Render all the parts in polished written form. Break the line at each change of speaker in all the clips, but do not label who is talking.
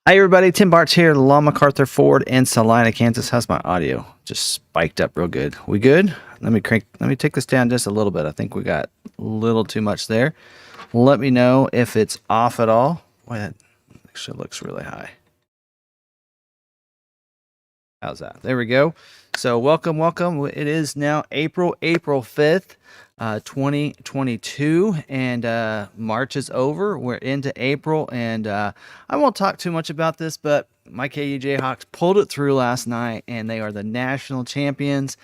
Hi everybody, Tim Bart's here, McArthur Ford in Salina, Kansas. How's my audio? Just spiked up real good. We good? Let me take this down just a little bit. I think we got a little too much there. Let me know if it's off at all. Boy, that actually looks really high. How's that? There we go. So welcome. It is now April 5th, 2022, and March is over. We're into April, and I won't talk too much about this, but my KU Jayhawks pulled it through last night, and they are the national champions.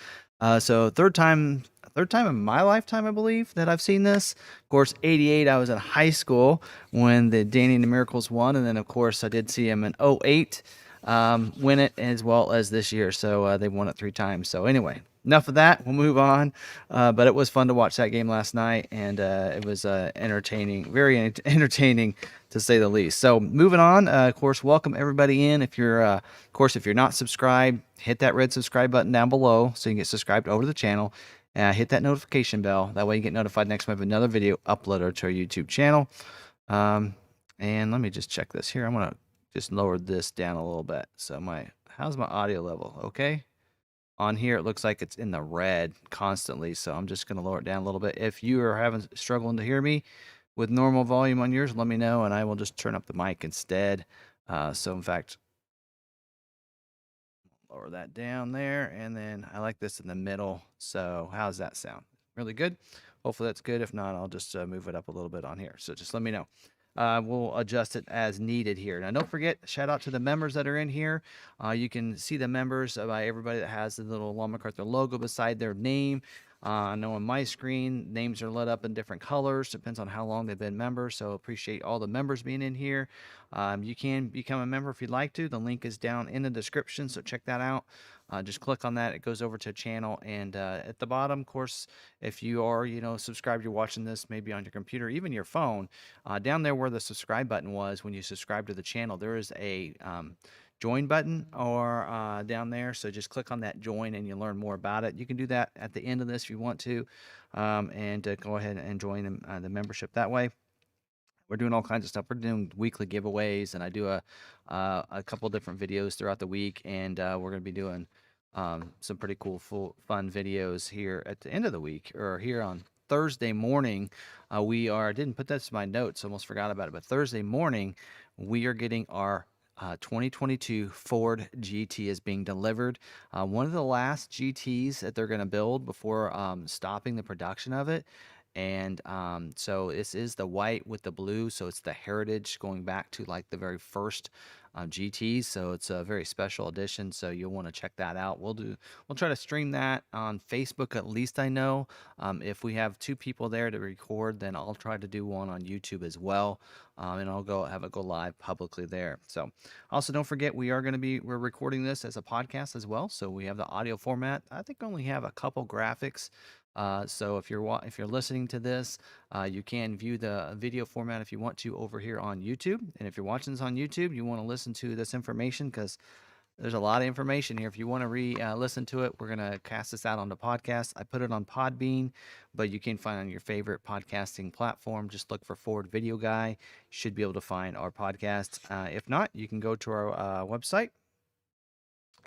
So third time in my lifetime, I believe, that I've seen this. Of course, '88, I was in high school when the Danny and the Miracles won, and then of course I did see them in '08 win it as well as this year. So they won it 3 times. So anyway, enough of that. We'll move on. But it was fun to watch that game last night, and it was entertaining, very entertaining to say the least. So moving on, of course, welcome everybody in. If you're, of course, if you're not subscribed, hit that red subscribe button down below so you can get subscribed over to the channel. Hit that notification bell. That way you get notified next time we have another video uploaded to our YouTube channel. And let me just check this here. I'm going to just lowered this down a little bit. So how's my audio level? Okay. On here, it looks like it's in the red constantly. So I'm just going to lower it down a little bit. If you are struggling to hear me with normal volume on yours, let me know and I will just turn up the mic instead. So in fact, lower that down there. And then I like this in the middle. So how's that sound? Really good. Hopefully that's good. If not, I'll just move it up a little bit on here. So just let me know. We'll adjust it as needed here. Now, don't forget, shout out to the members that are in here. You can see the members by everybody that has the little Long McArthur logo beside their name. I know on my screen, names are lit up in different colors. Depends on how long they've been members. So appreciate all the members being in here. You can become a member if you'd like to. The link is down in the description, so check that out. Just click on that. It goes over to a channel. And at the bottom, of course, if you are, subscribed, you're watching this maybe on your computer, even your phone, down there where the subscribe button was when you subscribe to the channel, there is a join button or down there. So just click on that join and you learn more about it. You can do that at the end of this if you want to, and go ahead and join the membership that way. We're doing all kinds of stuff. We're doing weekly giveaways, and I do a couple different videos throughout the week, and we're going to be doing some pretty cool, fun videos here at the end of the week, or here on Thursday morning. I didn't put this in my notes, almost forgot about it, but Thursday morning, we are getting our 2022 Ford GT is being delivered. One of the last GTs that they're going to build before stopping the production of it. And so this is the white with the blue, so it's the heritage going back to like the very first GTs. So it's a very special edition. So you'll want to check that out. We'll try to stream that on Facebook at least. I know if we have 2 people there to record, then I'll try to do one on YouTube as well, and I'll have it go live publicly there. So also don't forget we're recording this as a podcast as well. So we have the audio format. I think I only have a couple graphics. So if you're listening to this, you can view the video format if you want to over here on YouTube. And if you're watching this on YouTube, you want to listen to this information because there's a lot of information here. If you want to listen to it, we're going to cast this out on the podcast. I put it on Podbean, but you can find it on your favorite podcasting platform. Just look for Ford Video Guy. You should be able to find our podcast. If not, you can go to our website.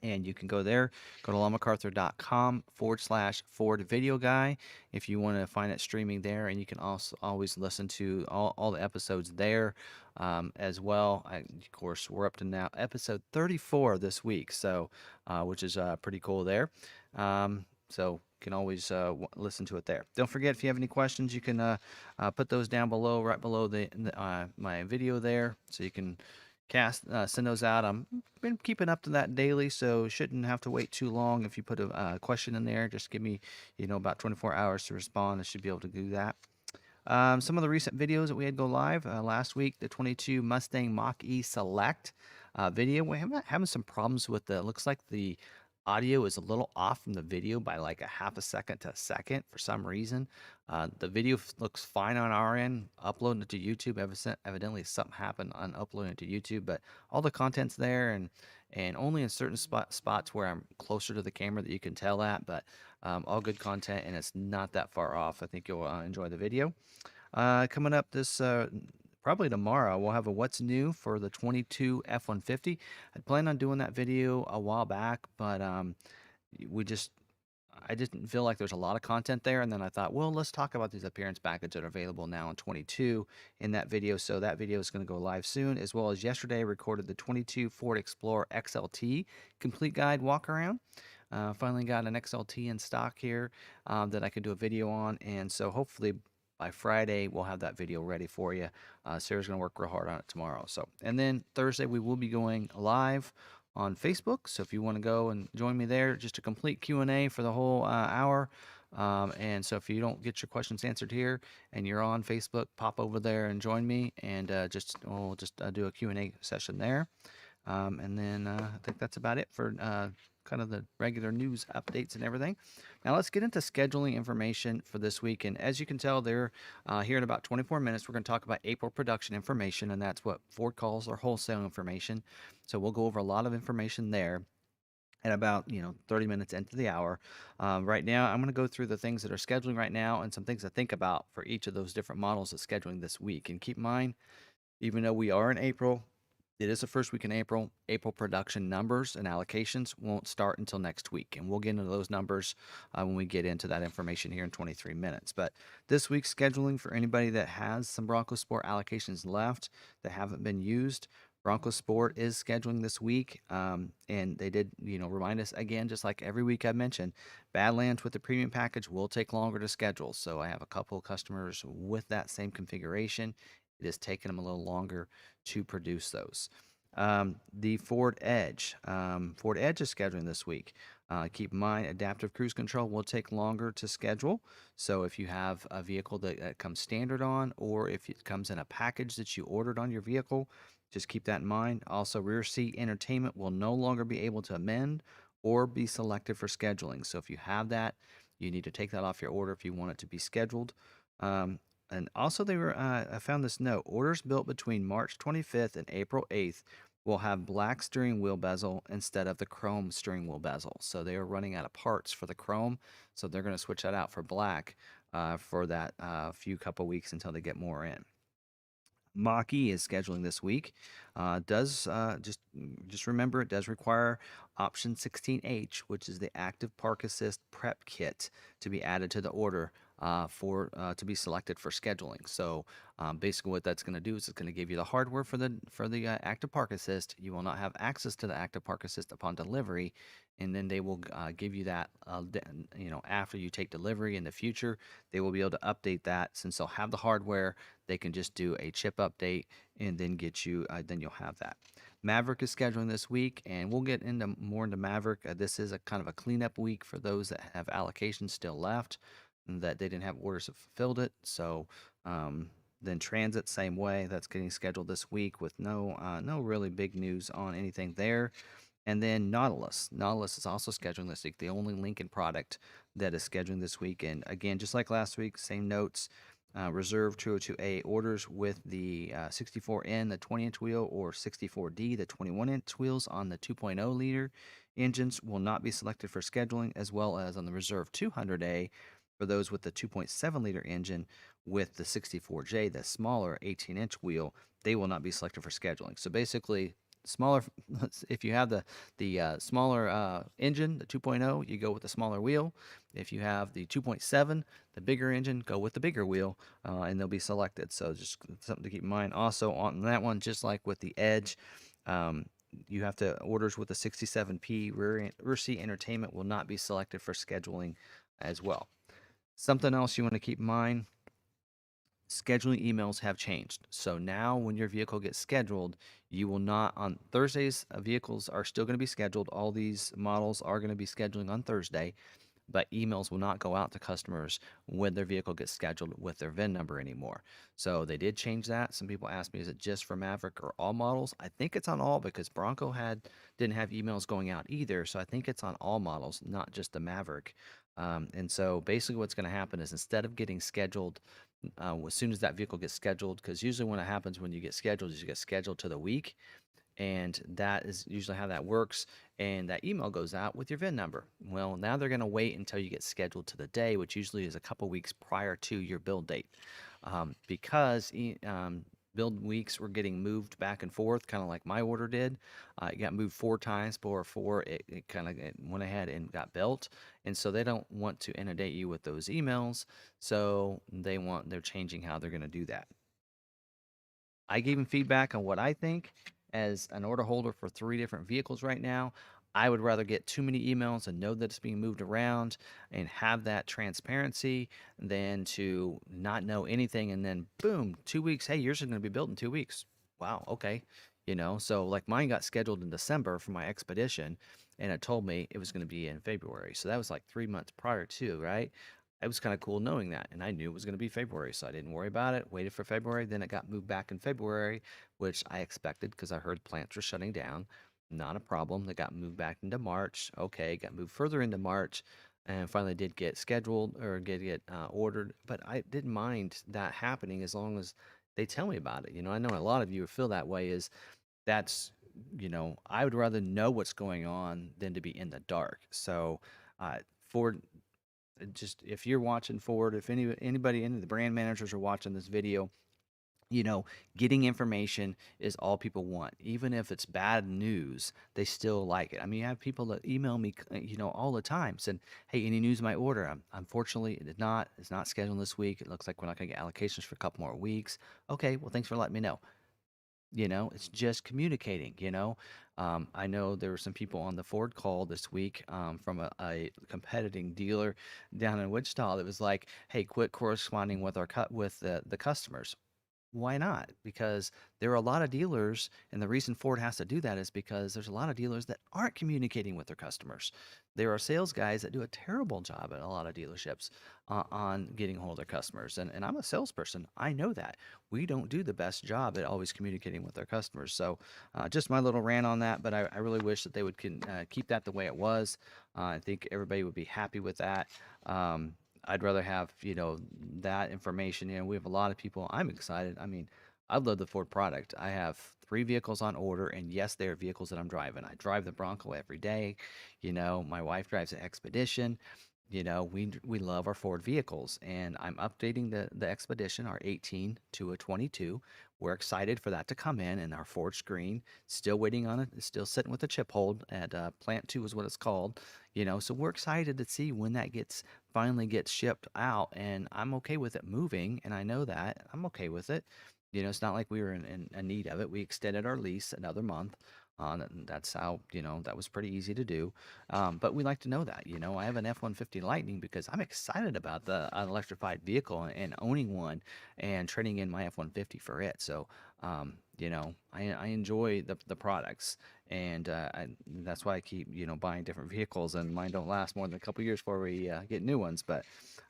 And you can go there, go to lawmacarthur.com/Ford Video Guy if you want to find it streaming there. And you can also always listen to all the episodes there as well. Of course, we're up to now episode 34 this week, so which is pretty cool there. So you can always listen to it there. Don't forget, if you have any questions, you can put those down below, right below my video there, so you can send those out. I've been keeping up to that daily, so shouldn't have to wait too long. If you put a question in there, just give me about 24 hours to respond. I should be able to do that. Some of the recent videos that we had go live last week, the 22 Mustang Mach-E Select video. We're having some problems with looks like the audio is a little off from the video by like a half a second to a second for some reason. The video looks fine on our end. Uploading it to YouTube, evidently something happened on uploading it to YouTube, but all the content's there, and only in certain spots where I'm closer to the camera that you can tell that, but all good content, and it's not that far off. I think you'll enjoy the video. Coming up this probably tomorrow, we'll have a what's new for the 22 F-150. I planned on doing that video a while back, but we just I didn't feel like there's a lot of content there. And then I thought, well, let's talk about these appearance packages that are available now in 22 in that video. So that video is going to go live soon, as well as yesterday I recorded the 22 Ford Explorer XLT complete guide walk around. Finally got an XLT in stock here that I could do a video on. And so hopefully by Friday, we'll have that video ready for you. Sarah's going to work real hard on it tomorrow. So, and then Thursday, we will be going live on Facebook. So if you want to go and join me there, just a complete Q&A for the whole hour. And so if you don't get your questions answered here and you're on Facebook, pop over there and join me, and we'll just do a Q&A session there. And then I think that's about it for kind of the regular news updates and everything. Now let's get into scheduling information for this week. And as you can tell there, here in about 24 minutes, we're going to talk about April production information, and that's what Ford calls their wholesale information. So we'll go over a lot of information there at about 30 minutes into the hour. Right now, I'm going to go through the things that are scheduling right now and some things to think about for each of those different models of scheduling this week. And keep in mind, even though we are in April, it is the first week in April. April production numbers and allocations won't start until next week, and we'll get into those numbers when we get into that information here in 23 minutes. But this week's scheduling for anybody that has some Bronco Sport allocations left that haven't been used, Bronco Sport is scheduling this week, and they did, remind us again, just like every week I mentioned, Badlands with the premium package will take longer to schedule. So I have a couple of customers with that same configuration. It is taking them a little longer to produce those. The Ford Edge. Ford Edge is scheduling this week. Keep in mind, adaptive cruise control will take longer to schedule. So if you have a vehicle that comes standard on, or if it comes in a package that you ordered on your vehicle, just keep that in mind. Also, rear seat entertainment will no longer be able to amend or be selected for scheduling. So if you have that, you need to take that off your order if you want it to be scheduled. And also, I found this note: orders built between March 25th and April 8th will have black steering wheel bezel instead of the chrome steering wheel bezel. So they are running out of parts for the chrome, so they're going to switch that out for black for that few couple weeks until they get more in. Mach-E is scheduling this week. Just remember, it does require option 16H, which is the active park assist prep kit, to be added to the order to be selected for scheduling. So basically, what that's going to do is it's going to give you the hardware for the active park assist. You will not have access to the active park assist upon delivery, and then they will give you that after you take delivery in the future. They will be able to update that. Since they'll have the hardware, they can just do a chip update and then get you then you'll have that. Maverick is scheduling this week, and we'll get more into Maverick. This is a kind of a cleanup week for those that have allocations still left, and that they didn't have orders that fulfilled it. So then Transit, same way, that's getting scheduled this week with no really big news on anything there. And then Nautilus is also scheduling this week, the only Lincoln product that is scheduling this week. And again, just like last week, same notes. Reserve 202A orders with the 64N, the 20-inch wheel, or 64D, the 21-inch wheels on the 2.0 liter engines will not be selected for scheduling, as well as on the Reserve 200A for those with the 2.7 liter engine with the 64J, the smaller 18-inch wheel. They will not be selected for scheduling. So basically, smaller, if you have the smaller engine, the 2.0, you go with the smaller wheel. If you have the 2.7, the bigger engine, go with the bigger wheel, and they'll be selected. So just something to keep in mind. Also on that one, just like with the Edge, you have to orders with the 67P rear seat entertainment will not be selected for scheduling as well. Something else you want to keep in mind: scheduling emails have changed. So now when your vehicle gets scheduled, you will not, on Thursdays, vehicles are still going to be scheduled. All these models are going to be scheduling on Thursday, but emails will not go out to customers when their vehicle gets scheduled with their VIN number anymore. So they did change that. Some people ask me, is it just for Maverick or all models? I think it's on all, because Bronco didn't have emails going out either. So I think it's on all models, not just the Maverick. And so basically what's going to happen is, instead of getting scheduled as soon as that vehicle gets scheduled, because usually when it happens when you get scheduled is you get scheduled to the week, and that is usually how that works, and that email goes out with your VIN number. Well, now they're going to wait until you get scheduled to the day, which usually is a couple weeks prior to your build date, because build weeks were getting moved back and forth, kind of like my order did. It got moved 4 times before it kind of went ahead and got built. And so they don't want to inundate you with those emails. So they're changing how they're going to do that. I gave him feedback on what I think as an order holder for 3 different vehicles right now. I would rather get too many emails and know that it's being moved around and have that transparency than to not know anything and then boom, 2 weeks. Hey, yours is going to be built in 2 weeks. Wow, okay. So like mine got scheduled in December for my expedition and it told me it was going to be in February. So that was like 3 months prior to, right? It was kind of cool knowing that. And I knew it was going to be February. So I didn't worry about it. Waited for February. Then it got moved back in February, which I expected because I heard plants were shutting down. Not a problem. They got moved back into March. Okay. Got moved further into March and finally did get scheduled or get ordered. But I didn't mind that happening as long as they tell me about it. I know a lot of you feel that way is that's, I would rather know what's going on than to be in the dark. So, for just if you're watching Ford, if anybody, any of the brand managers are watching this video, you know, getting information is all people want. Even if it's bad news, they still like it. I mean, I have people that email me, all the time saying, "Hey, any news of my order?" Unfortunately, it's not scheduled this week. It looks like we're not going to get allocations for a couple more weeks. Okay, well, thanks for letting me know. It's just communicating. I know there were some people on the Ford call this week from a competing dealer down in Wichita that was like, "Hey, quit corresponding with with the customers." Why not? Because there are a lot of dealers, and the reason Ford has to do that is because there's a lot of dealers that aren't communicating with their customers. There are sales guys that do a terrible job at a lot of dealerships on getting hold of their customers. And I'm a salesperson. I know that. We don't do the best job at always communicating with our customers. So just my little rant on that, but I really wish that they would keep that the way it was. I think everybody would be happy with that. I'd rather have, that information. We have a lot of people. I'm excited. I mean, I love the Ford product. I have 3 vehicles on order, and yes, they are vehicles that I'm driving. I drive the Bronco every day. My wife drives an Expedition. We love our Ford vehicles, and I'm updating the Expedition, our 18 to a 22. We're excited for that to come in our Ford screen. Still waiting on it. It's still sitting with a chip hold at Plant 2 is what it's called. So we're excited to see when that finally gets shipped out, and I'm okay with it moving, and I know that. I'm okay with it. It's not like we were in need of it. We extended our lease another month. That's how, that was pretty easy to do. But we like to know that. I have an F-150 Lightning because I'm excited about the electrified vehicle and owning one and trading in my F-150 for it. So, I enjoy the products, and that's why I keep, buying different vehicles, and mine don't last more than a couple years before we get new ones. But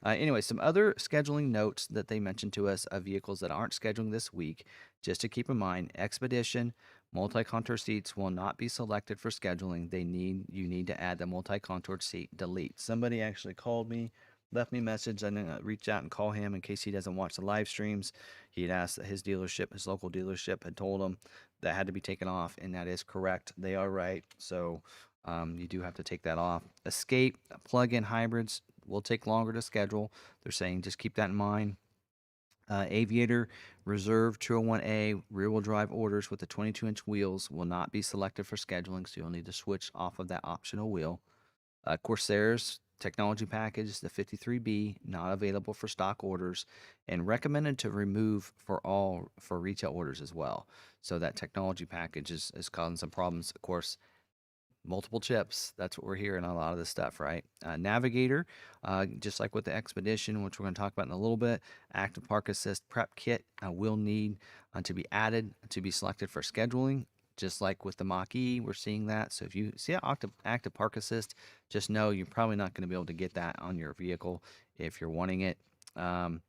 anyway, some other scheduling notes that they mentioned to us of vehicles that aren't scheduling this week, just to keep in mind: Expedition multi-contour seats will not be selected for scheduling. You need to add the multi-contour seat delete. Somebody actually called me, left me a message. I didn't reach out and call him in case he doesn't watch the live streams. He had asked that his local dealership had told him that had to be taken off, and that is correct. They are right. So you do have to take that off. Escape plug-in hybrids will take longer to schedule. They're saying just keep that in mind. Aviator Reserve 201A rear-wheel drive orders with the 22-inch wheels will not be selected for scheduling, so you'll need to switch off of that optional wheel. Corsair's technology package, the 53B, not available for stock orders, and recommended to remove for retail orders as well. So that technology package is causing some problems. Of course, multiple chips. That's what we're hearing on a lot of this stuff, right? Navigator, just like with the Expedition, which we're going to talk about in a little bit, active park assist prep kit will need to be added to be selected for scheduling. Just like with the Mach-E, we're seeing that. So if you see an active park assist, just know you're probably not going to be able to get that on your vehicle if you're wanting it. And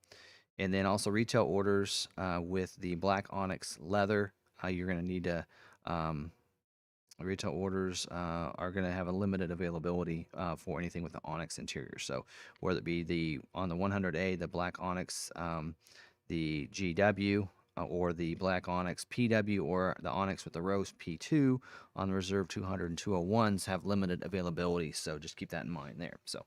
then also retail orders with the black Onyx leather, you're going to need to retail orders are going to have a limited availability for anything with the Onyx interior. So whether it be on the 100A, the black Onyx, the GW, or the black Onyx PW, or the Onyx with the Rose P2 on the Reserve 200 and 201s have limited availability. So just keep that in mind there. So,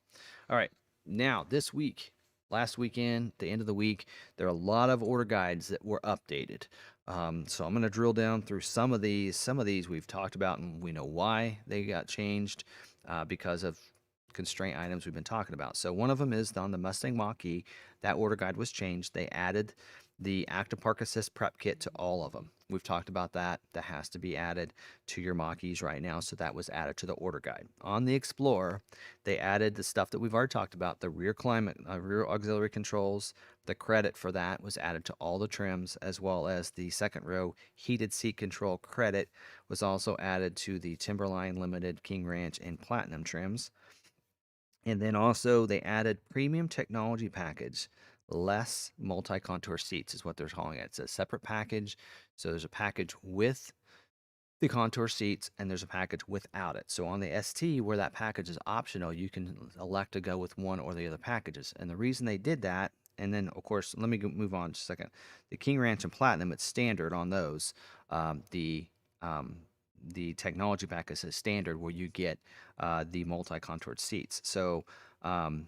all right. Now, this week, last weekend, the end of the week, there are a lot of order guides that were updated. So I'm going to drill down through some of these. Some of these we've talked about, and we know why they got changed because of constraint items we've been talking about. So one of them is on the Mustang Mach-E. That order guide was changed. They added the Active Park Assist prep kit to all of them. We've talked about that. That has to be added to your Mach-E's right now. So that was added to the order guide. On the Explorer, they added the stuff that we've already talked about, the rear rear auxiliary controls. The credit for that was added to all the trims, as well as the second row heated seat control credit was also added to the Timberline Limited, King Ranch, and Platinum trims. And then also they added premium technology package, less multi-contour seats is what they're calling it. It's a separate package. So there's a package with the contour seats and there's a package without it. So on the ST, where that package is optional, you can elect to go with one or the other packages. And the reason they did that, and then of course, let me move on just a second. The King Ranch and Platinum, it's standard on those. Um, the um, the technology package is standard where you get the multi-contoured seats. So um,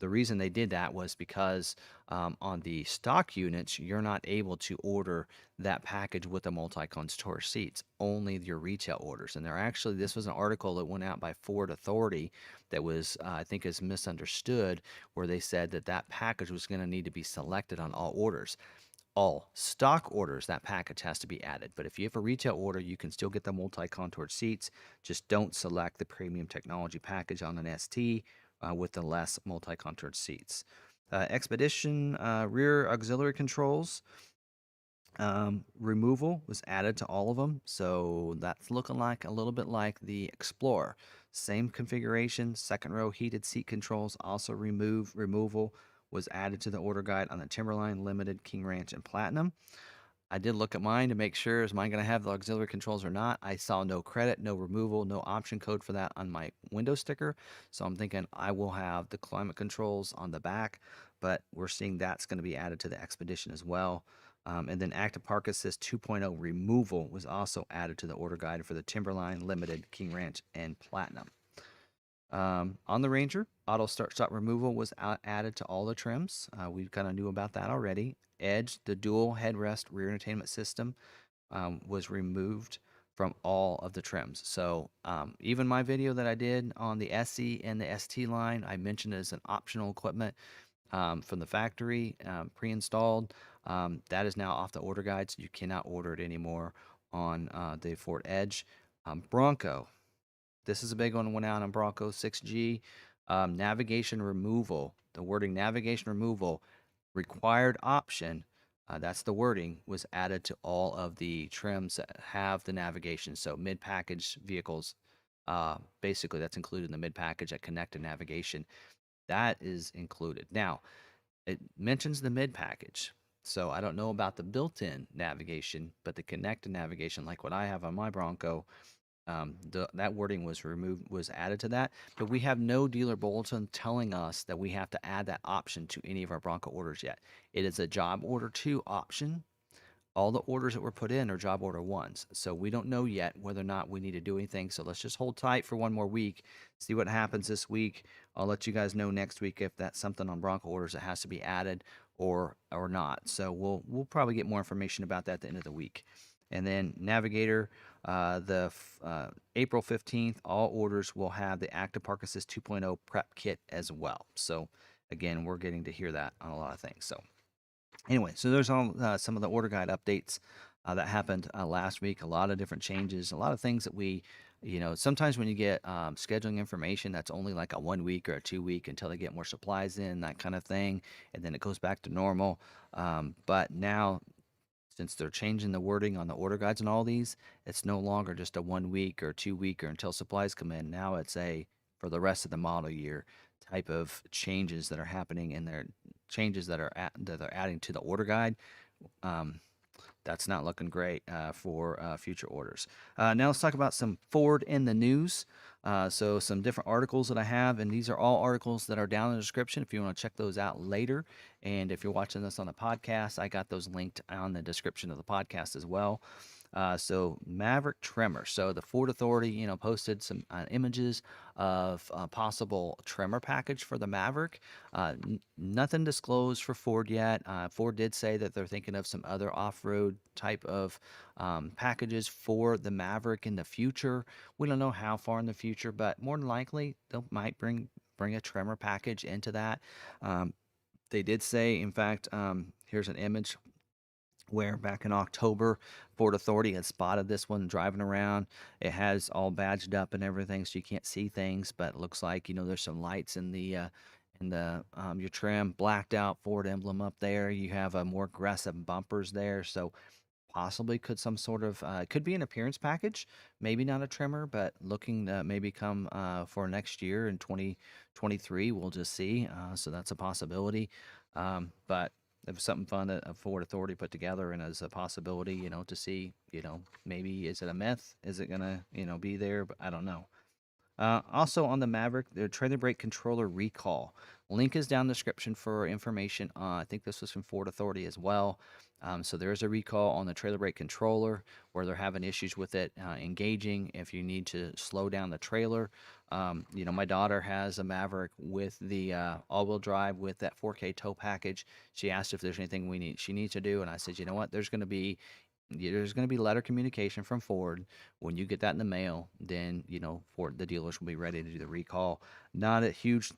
the reason they did that was because on the stock units, you're not able to order that package with the multi-contour seats, only your retail orders. And they're actually, this was an article that went out by Ford Authority that was, I think, is misunderstood, where they said that that package was going to need to be selected on all orders. All stock orders, that package has to be added. But if you have a retail order, you can still get the multi-contoured seats. Just don't select the premium technology package on an ST with the less multi-contoured seats. Expedition rear auxiliary controls removal was added to all of them. So that's looking like a little bit like the Explorer. Same configuration, second row heated seat controls, also removal was added to the order guide on the Timberline Limited, King Ranch, and Platinum. I did look at mine to make sure, is mine going to have the auxiliary controls or not? I saw no credit, no removal, no option code for that on my window sticker. So I'm thinking I will have the climate controls on the back, but we're seeing that's going to be added to the Expedition as well. And then Active Park Assist 2.0 removal was also added to the order guide for the Timberline Limited, King Ranch, and Platinum. On the Ranger, auto start-stop removal was added to all the trims. We kind of knew about that already. Edge, the dual headrest rear entertainment system, was removed from all of the trims. So even my video that I did on the SE and the ST line, I mentioned it as an optional equipment from the factory, pre-installed. That is now off the order guide, so you cannot order it anymore on the Ford Edge. Bronco, this is a big one, went out on Bronco 6G. Navigation removal, the wording navigation removal, required option, that's the wording, was added to all of the trims that have the navigation. So mid-package vehicles, basically that's included in the mid-package at connected navigation. That is included. Now, it mentions the mid-package. So I don't know about the built-in navigation, but the connected navigation, like what I have on my Bronco, that wording was removed, was added to that, but we have no dealer bulletin telling us that we have to add that option to any of our Bronco orders yet. It is a job order 2 option. All the orders that were put in are job order 1s, so we don't know yet whether or not we need to do anything. So let's just hold tight for one more week, see what happens this week. I'll let you guys know next week if that's something on Bronco orders that has to be added or not. So we'll probably get more information about that at the end of the week. And then Navigator, April 15th, all orders will have the Active Park Assist 2.0 prep kit as well. So again, we're getting to hear that on a lot of things. So anyway, so there's all some of the order guide updates that happened last week. A lot of different changes, a lot of things that we, sometimes when you get scheduling information, that's only like a 1 week or a 2 week until they get more supplies in, that kind of thing, and then it goes back to normal. But now, since they're changing the wording on the order guides and all these, it's no longer just a 1 week or 2 week or until supplies come in. Now it's a for the rest of the model year type of changes that are happening, and they're changes that they're adding to the order guide. That's not looking great for future orders. Now let's talk about some Ford in the news. So some different articles that I have, and these are all articles that are down in the description if you want to check those out later. And if you're watching this on the podcast, I got those linked on the description of the podcast as well. So Maverick Tremor. So the Ford Authority, posted some images of a possible Tremor package for the Maverick. Nothing disclosed for Ford yet. Ford did say that they're thinking of some other off-road type of packages for the Maverick in the future. We don't know how far in the future, but more than likely they might bring a Tremor package into that. Um, they did say, in fact, here's an image where back in October, Ford Authority had spotted this one driving around. It has all badged up and everything, so you can't see things, but it looks like there's some lights in the your trim, blacked out Ford emblem up there. You have a more aggressive bumpers there, so possibly could some sort of could be an appearance package, maybe not a trimmer, but looking to maybe come for next year in 2023. We'll just see. So that's a possibility. But it was something fun that a Ford Authority put together, and as a possibility, to see, maybe is it a myth? Is it gonna, be there? But I don't know. Also on the Maverick, the trailer brake controller recall. Link is down in the description for information. I think this was from Ford Authority as well. So there is a recall on the trailer brake controller where they're having issues with it engaging. If you need to slow down the trailer, my daughter has a Maverick with the all-wheel drive with that 4K tow package. She asked if there's anything she needs to do, and I said, you know what, there's going to be letter communication from Ford. When you get that in the mail, then Ford, the dealers will be ready to do the recall. Not a huge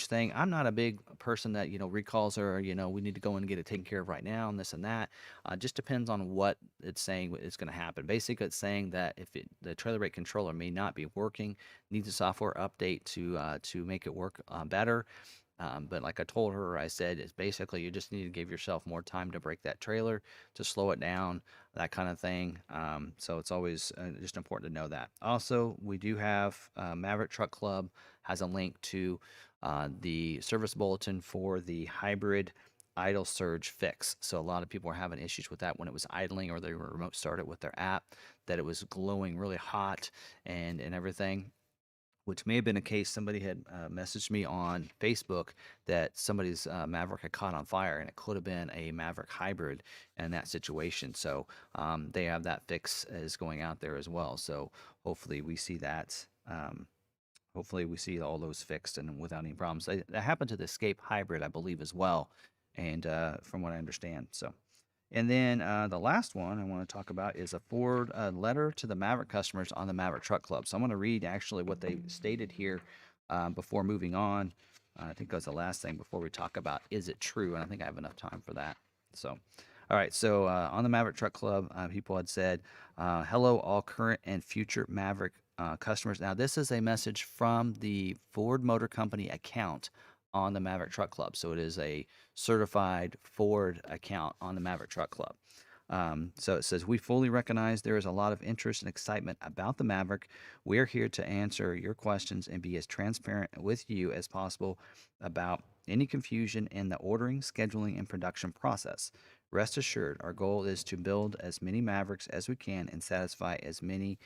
thing. I'm not a big person that recalls are we need to go and get it taken care of right now and this and that. Just depends on what it's saying is going to happen. Basically, it's saying that if the trailer brake controller may not be working, needs a software update to make it work better. But like I told her, I said, it's basically you just need to give yourself more time to break that trailer, to slow it down, that kind of thing. So it's always just important to know that. Also, we do have Maverick Truck Club has a link to the service bulletin for the hybrid idle surge fix. So a lot of people are having issues with that when it was idling or they were remote started with their app, that it was glowing really hot and everything, which may have been a case. Somebody had messaged me on Facebook that somebody's Maverick had caught on fire, and it could have been a Maverick hybrid in that situation. So they have that fix is going out there as well. So hopefully we see that. Hopefully we see all those fixed and without any problems. That happened to the Escape hybrid, I believe, as well, and from what I understand. So. And then the last one I want to talk about is a Ford letter to the Maverick customers on the Maverick Truck Club. So I'm going to read actually what they stated here before moving on. I think that's the last thing before we talk about is it true? And I think I have enough time for that. So, all right. So on the Maverick Truck Club, people had said, hello, all current and future Maverick customers. Now, this is a message from the Ford Motor Company account on the Maverick Truck Club. So it is a certified Ford account on the Maverick Truck Club. So it says, we fully recognize there is a lot of interest and excitement about the Maverick. We're here to answer your questions and be as transparent with you as possible about any confusion in the ordering, scheduling, and production process. Rest assured, our goal is to build as many Mavericks as we can and satisfy as many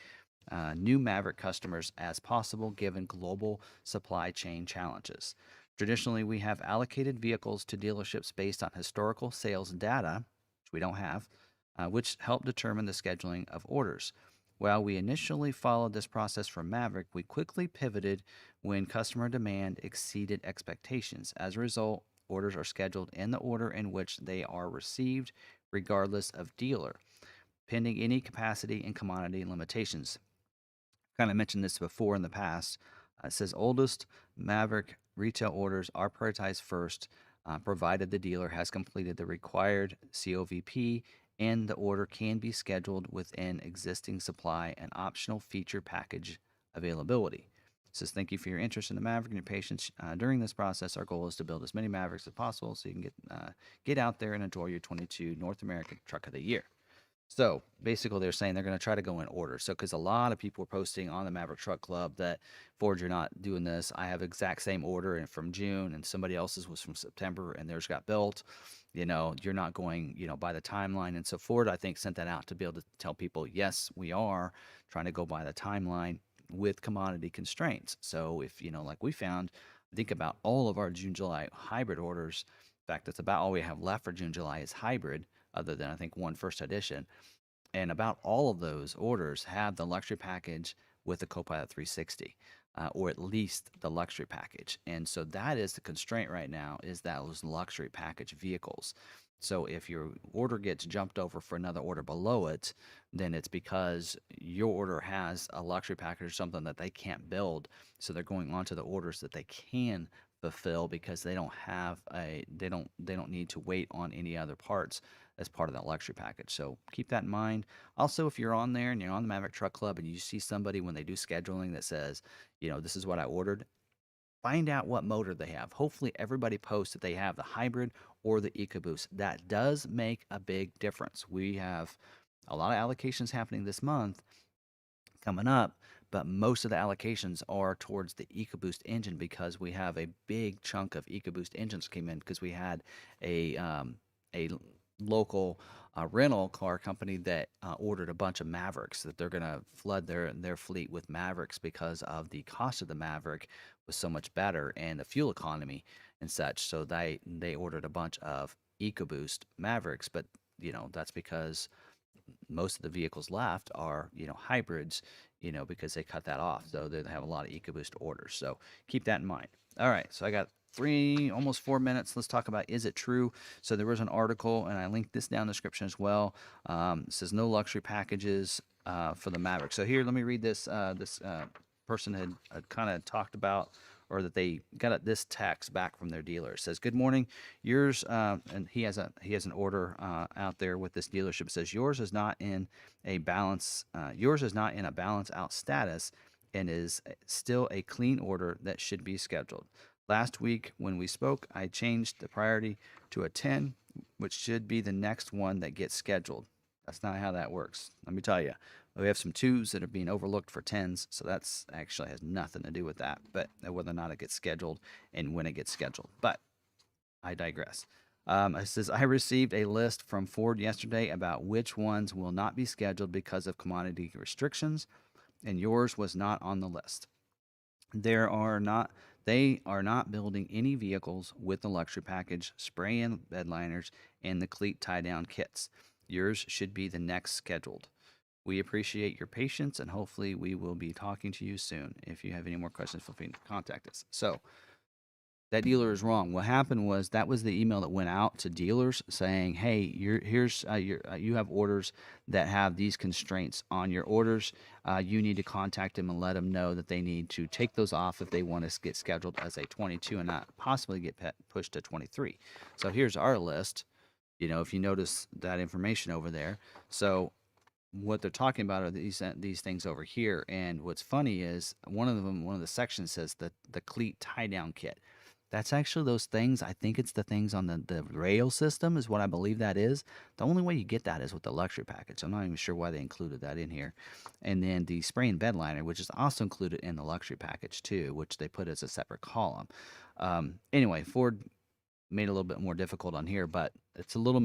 new Maverick customers as possible given global supply chain challenges. Traditionally, we have allocated vehicles to dealerships based on historical sales data, which we don't have, which help determine the scheduling of orders. While we initially followed this process for Maverick, we quickly pivoted when customer demand exceeded expectations. As a result, orders are scheduled in the order in which they are received, regardless of dealer, pending any capacity and commodity limitations. Kind of mentioned this before in the past. It says oldest Maverick retail orders are prioritized first, provided the dealer has completed the required COVP and the order can be scheduled within existing supply and optional feature package availability. It says thank you for your interest in the Maverick and your patience during this process. Our goal is to build as many Mavericks as possible so you can get out there and enjoy your 22 North American Truck of the Year. So basically, they're saying they're going to try to go in order. So, because a lot of people were posting on the Maverick Truck Club that Ford, you're not doing this. I have exact same order and from June, and somebody else's was from September, and theirs got built. You're not going, by the timeline. And so Ford, I think, sent that out to be able to tell people, yes, we are trying to go by the timeline with commodity constraints. So if like we found, think about all of our June, July hybrid orders. In fact, that's about all we have left for June, July is hybrid, other than I think one first edition. And about all of those orders have the luxury package with the Copilot 360, or at least the luxury package. And so that is the constraint right now, is that those luxury package vehicles. So if your order gets jumped over for another order below it, then it's because your order has a luxury package or something that they can't build. So they're going on to the orders that they can fulfill because they don't need to wait on any other parts as part of that luxury package. So keep that in mind. Also, if you're on there and you're on the Maverick Truck Club and you see somebody when they do scheduling that says, this is what I ordered, find out what motor they have. Hopefully, everybody posts that they have the hybrid or the EcoBoost. That does make a big difference. We have a lot of allocations happening this month coming up, but most of the allocations are towards the EcoBoost engine because we have a big chunk of EcoBoost engines came in because we had a local rental car company that ordered a bunch of Mavericks that they're going to flood their fleet with Mavericks because of the cost of the Maverick was so much better and the fuel economy and such. So they ordered a bunch of EcoBoost Mavericks, but that's because most of the vehicles left are hybrids, because they cut that off. So they have a lot of EcoBoost orders. So keep that in mind. All right, so I got almost 4 minutes. Let's talk about, is it true? So there was an article, and I linked this down in the description as well. It says no luxury packages for the Maverick. So here, let me read this. This person had kind of talked about, or that they got this text back from their dealer. It says, "Good morning, yours," and he has an order out there with this dealership. It says yours is not in a balance. Yours is not in a balance out status, and is still a clean order that should be scheduled. Last week when we spoke, I changed the priority to a 10, which should be the next one that gets scheduled. That's not how that works. Let me tell you. We have some 2s that are being overlooked for 10s, so that's actually has nothing to do with that, but whether or not it gets scheduled and when it gets scheduled. But I digress. It says, I received a list from Ford yesterday about which ones will not be scheduled because of commodity restrictions, and yours was not on the list. They are not building any vehicles with the luxury package, spray-in bed liners, and the cleat tie-down kits. Yours should be the next scheduled. We appreciate your patience, and hopefully we will be talking to you soon. If you have any more questions, feel free to contact us. So that dealer is wrong. What happened was that was the email that went out to dealers saying, "Hey, you have orders that have these constraints on your orders. You need to contact them and let them know that they need to take those off if they want to get scheduled as a 22 and not possibly get pushed to 23." So here's our list. If you notice that information over there. So what they're talking about are these things over here. And what's funny is one of the sections says that the cleat tie down kit. That's actually those things. I think it's the things on the rail system is what I believe that is. The only way you get that is with the luxury package. I'm not even sure why they included that in here. And then the spray and bed liner, which is also included in the luxury package too, which they put as a separate column. Anyway, Ford made it a little bit more difficult on here, but it's a little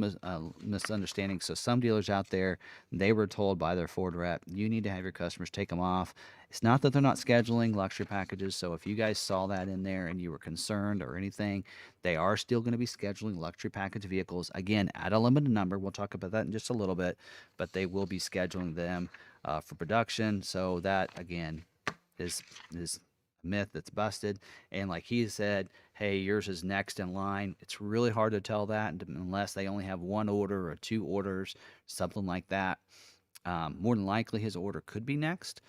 misunderstanding. So some dealers out there, they were told by their Ford rep, you need to have your customers take them off. It's not that they're not scheduling luxury packages. So if you guys saw that in there and you were concerned or anything, they are still going to be scheduling luxury package vehicles. Again, at a limited number. We'll talk about that in just a little bit, but they will be scheduling them for production. So that, again, is myth that's busted. And like he said, hey, yours is next in line. It's really hard to tell that unless they only have one order or 2 orders, something like that. More than likely his order could be next,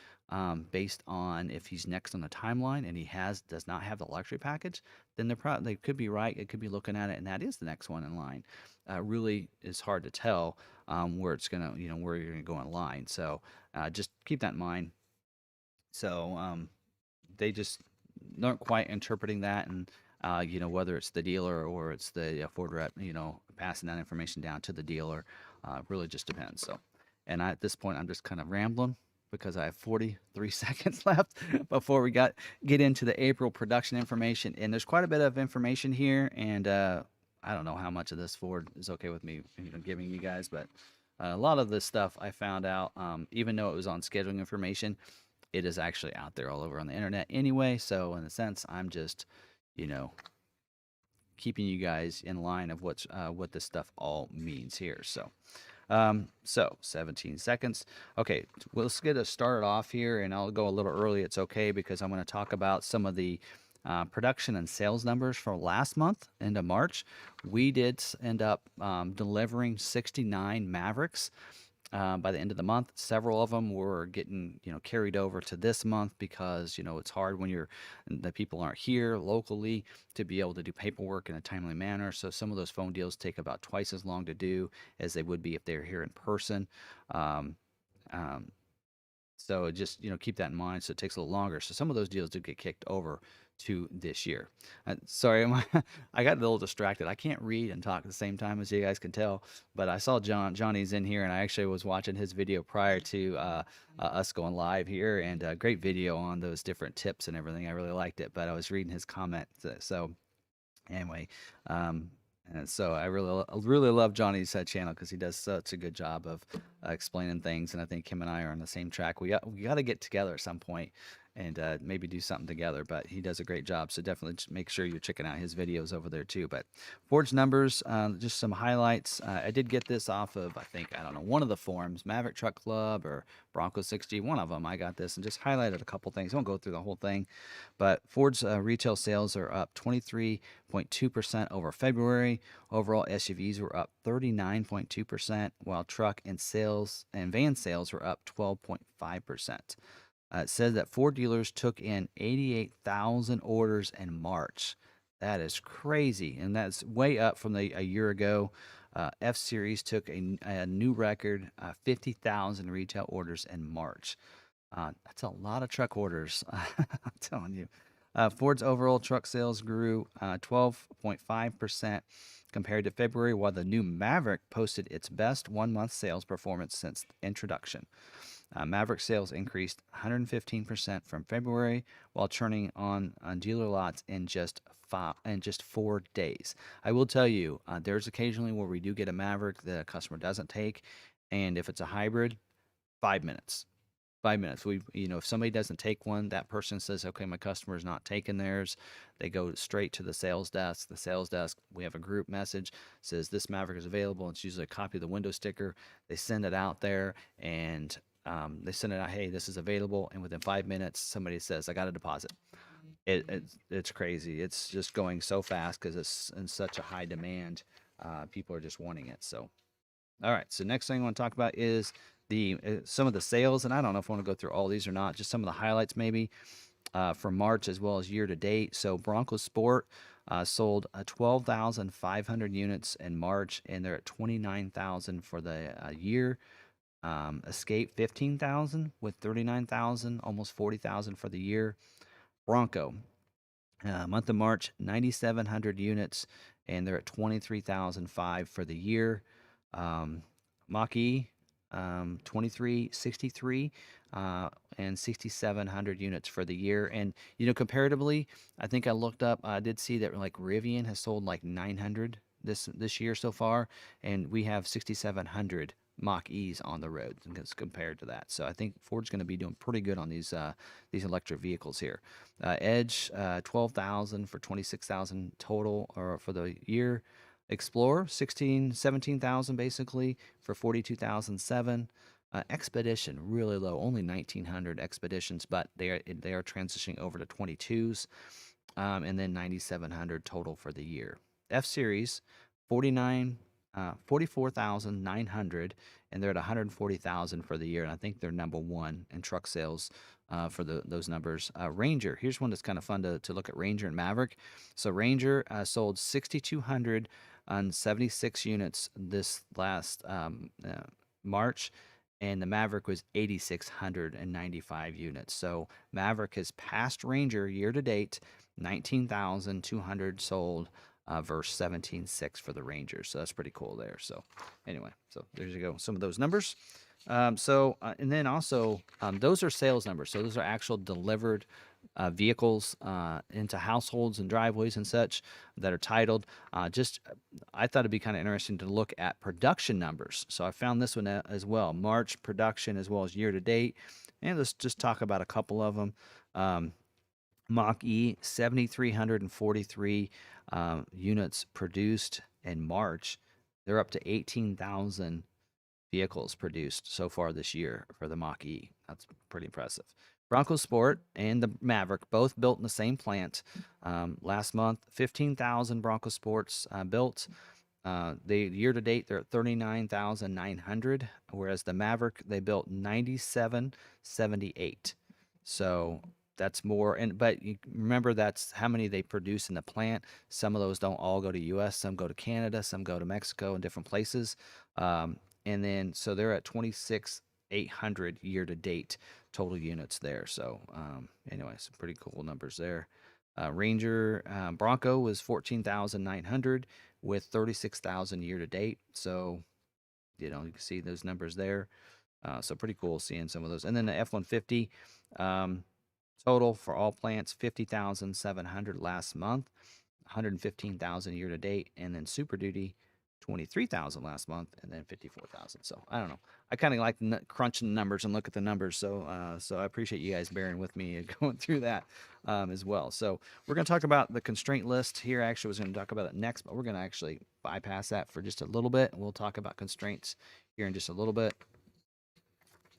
based on if he's next on the timeline and he does not have the luxury package, then they could be right. It could be looking at it and that is the next one in line. Really is hard to tell where it's gonna, where you're gonna go in line. So just keep that in mind. So they just aren't quite interpreting that, and whether it's the dealer or it's the Ford rep, passing that information down to the dealer, really just depends. So, and at this point, I'm just kind of rambling because I have 43 seconds left before we get into the April production information, and there's quite a bit of information here, and I don't know how much of this Ford is okay with me giving you guys, but a lot of this stuff I found out, even though it was on scheduling information, it is actually out there all over on the internet anyway. So in a sense, I'm just, keeping you guys in line of what this stuff all means here. So, So 17 seconds. Okay, well, let's get us started off here, and I'll go a little early. It's okay because I'm going to talk about some of the production and sales numbers for last month into March. We did end up delivering 69 Mavericks by the end of the month. Several of them were getting, carried over to this month because, it's hard when the people aren't here locally to be able to do paperwork in a timely manner. So some of those phone deals take about twice as long to do as they would be if they were here in person. Um, um, so just, keep that in mind. So it takes a little longer. So some of those deals did get kicked over to this year. Sorry, I got a little distracted. I can't read and talk at the same time, as you guys can tell. But I saw Johnny's in here, and I actually was watching his video prior to us going live here, and a great video on those different tips and everything. I really liked it. But I was reading his comment. So anyway, and so I really love Johnny's channel because he does such a good job of explaining things, and I think him and I are on the same track. We got to get together at some point and maybe do something together. But he does a great job, so definitely make sure you're checking out his videos over there too. But Forge numbers, just some highlights. I did get this off of I don't know, one of the forums, Maverick Truck Club or Bronco 60, one of them. I got this and just highlighted a couple things. I won't go through the whole thing, but Ford's retail sales are up 23.2% over February. Overall SUVs were up 39.2%, while truck and van sales were up 12.5%. It says that Ford dealers took in 88,000 orders in March. That is crazy, and that's way up from a year ago. F Series took a new record, 50,000 retail orders in March. That's a lot of truck orders, I'm telling you. Ford's overall truck sales grew 12.5% compared to February, while the new Maverick posted its best one-month sales performance since introduction. Maverick sales increased 115% from February, while turning on dealer lots in just 4 days. I will tell you, there's occasionally where we do get a Maverick the customer doesn't take, and if it's a hybrid, 5 minutes. 5 minutes. If somebody doesn't take one, that person says, okay, my customer is not taking theirs. They go straight to the sales desk. The sales desk, we have a group message, says this Maverick is available. It's usually a copy of the window sticker. They send it out there, and they send it out, hey, this is available. And within 5 minutes, somebody says, I got a deposit. It's crazy. It's just going so fast because it's in such a high demand. People are just wanting it. So, all right. So next thing I want to talk about is some of the sales, and I don't know if I want to go through all these or not. Just some of the highlights maybe for March as well as year to date. So Bronco Sport sold 12,500 units in March, and they're at 29,000 for the year. Escape 15,000 with 39,000, almost 40,000 for the year. Bronco, month of March, 9,700 units, and they're at 23,005 for the year. Mach-E, 2363 and 6,700 units for the year. And comparatively, I think I looked up, I did see that like Rivian has sold like 900 this year so far, and we have 6,700 Mach-E's on the road as compared to that. So I think Ford's going to be doing pretty good on these electric vehicles here. Edge, 12,000 for 26,000 total or for the year. Explorer, 17,000 basically for 42,007. Expedition, really low, only 1,900 Expeditions, but they are transitioning over to 22s, and then 9,700 total for the year. F Series, 44,900, and they're at 140,000 for the year, and I think they're number one in truck sales for those numbers. Ranger, here's one that's kind of fun to look at, Ranger and Maverick. So Ranger sold 6,276 units this last March, and the Maverick was 8,695 units. So Maverick has passed Ranger year to date, 19,200 sold verse 17.6 for the Rangers. So that's pretty cool there. So anyway, so there you go. Some of those numbers. And then also, those are sales numbers. So those are actual delivered vehicles into households and driveways and such that are titled. I thought it'd be kind of interesting to look at production numbers. So I found this one as well, March production as well as year to date. And let's just talk about a couple of them. Mach-E, 7,343 units produced in March. They're up to 18,000 vehicles produced so far this year for the Mach-E. That's pretty impressive. Bronco Sport and the Maverick both built in the same plant. Last month, 15,000 Bronco Sports built. They year to date they're at 39,900, whereas the Maverick they built 9778. So that's more. And but you remember that's how many they produce in the plant. Some of those don't all go to U.S. Some go to Canada. Some go to Mexico and different places. And then so they're at 26,800 year to date total units there. So anyway, some pretty cool numbers there. Ranger Bronco was 14,900 with 36,000 year to date. So, you can see those numbers there. So pretty cool seeing some of those. And then the F-150 total for all plants, 50,700 last month, 115,000 year to date. And then Super Duty, 23,000 last month, and then 54,000. So I don't know. I kind of like crunching the numbers and look at the numbers. So so I appreciate you guys bearing with me and going through that as well. So we're going to talk about the constraint list here. Actually, I was going to talk about it next, but we're going to actually bypass that for just a little bit. And we'll talk about constraints here in just a little bit.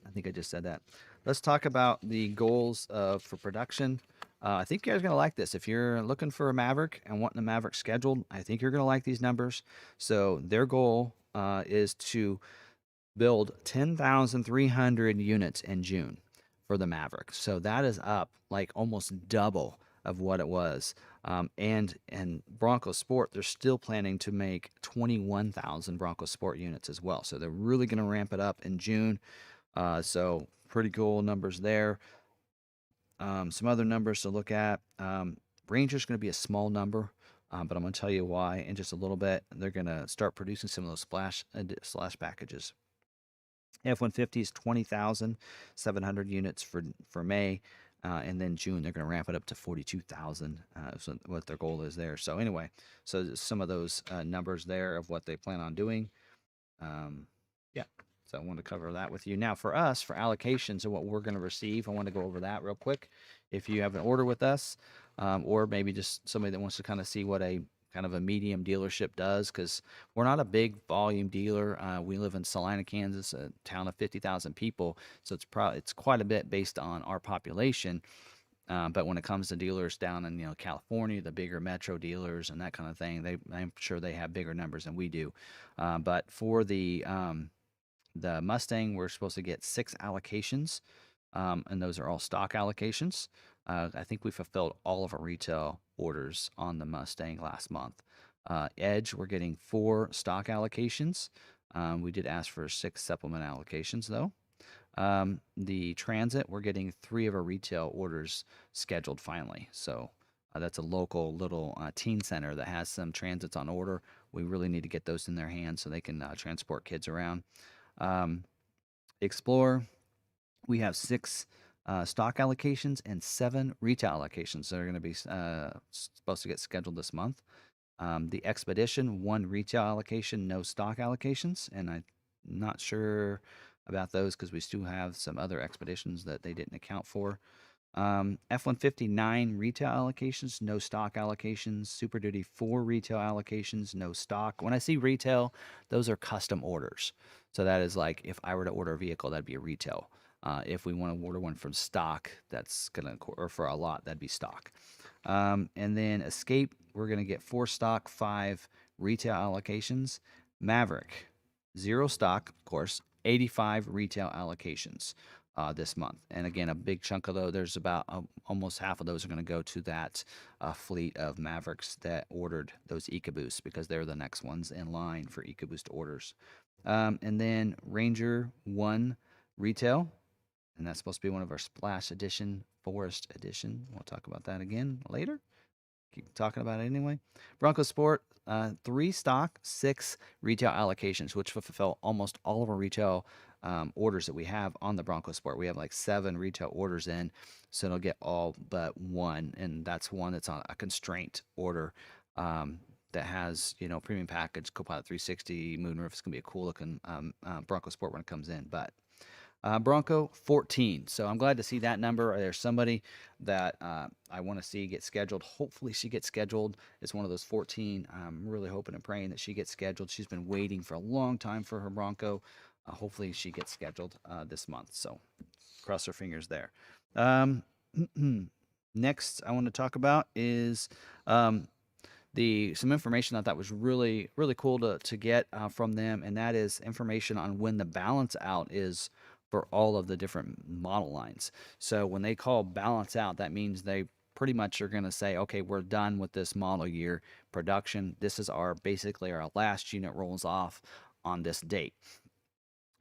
I think I just said that. Let's talk about the goals for production. I think you guys are going to like this. If you're looking for a Maverick and wanting a Maverick scheduled, I think you're going to like these numbers. So their goal is to build 10,300 units in June for the Maverick. So that is up like almost double of what it was. And Bronco Sport, they're still planning to make 21,000 Bronco Sport units as well. So they're really going to ramp it up in June. So pretty cool numbers there. Some other numbers to look at. Ranger's going to be a small number, but I'm going to tell you why in just a little bit. They're going to start producing some of those slash packages. F-150 is 20,700 units for May, and then June they're going to ramp it up to 42,000. So what their goal is there. So anyway, so some of those numbers there of what they plan on doing. Yeah. So I want to cover that with you. Now for us, for allocations and what we're going to receive, I want to go over that real quick. If you have an order with us, or maybe just somebody that wants to kind of see what a kind of a medium dealership does, because we're not a big volume dealer. We live in Salina, Kansas, a town of 50,000 people. So it's quite a bit based on our population. But when it comes to dealers down in California, the bigger metro dealers and that kind of thing, I'm sure they have bigger numbers than we do. But for the Mustang, we're supposed to get 6 allocations, and those are all stock allocations. I think we fulfilled all of our retail orders on the Mustang last month. Edge, we're getting 4 stock allocations. We did ask for 6 supplement allocations, though. The Transit, we're getting 3 of our retail orders scheduled finally. So that's a local little teen center that has some Transits on order. We really need to get those in their hands so they can transport kids around. Explorer, we have 6 stock allocations and 7 retail allocations that are going to be supposed to get scheduled this month. The Expedition, 1 retail allocation, no stock allocations, and I'm not sure about those because we still have some other Expeditions that they didn't account for. F-150, 9 retail allocations, no stock allocations. Super Duty, 4 retail allocations, no stock. When I see retail, those are custom orders. So that is like if I were to order a vehicle, that'd be a retail. If we want to order one from stock, that's gonna, or for a lot, that'd be stock. And then Escape, we're gonna get 4 stock, 5 retail allocations. Maverick, 0 stock, of course, 85 retail allocations this month. And again, a big chunk of those, there's about almost half of those are going to go to that fleet of Mavericks that ordered those EcoBoosts because they're the next ones in line for EcoBoost orders. And then Ranger 1 retail, and that's supposed to be one of our Splash Edition, Forest Edition. We'll talk about that again later. Keep talking about it anyway. Bronco Sport, 3 stock, 6 retail allocations, which will fulfill almost all of our retail orders that we have on the Bronco Sport. We have like 7 retail orders in, so it'll get all but 1, and that's one that's on a constraint order that has, premium package, Copilot 360, moonroof. It's going to be a cool looking Bronco Sport when it comes in, but Bronco 14. So I'm glad to see that number. There's somebody that I want to see get scheduled. Hopefully she gets scheduled. It's one of those 14. I'm really hoping and praying that she gets scheduled. She's been waiting for a long time for her Bronco. hopefully she gets scheduled this month. So cross our fingers there. Um, next, I want to talk about is some information I thought was really cool to get from them, and that is information on when the balance out is for all of the different model lines. So when they call balance out, that means they pretty much are going to say, okay, we're done with this model year production. This is basically our last unit rolls off on this date.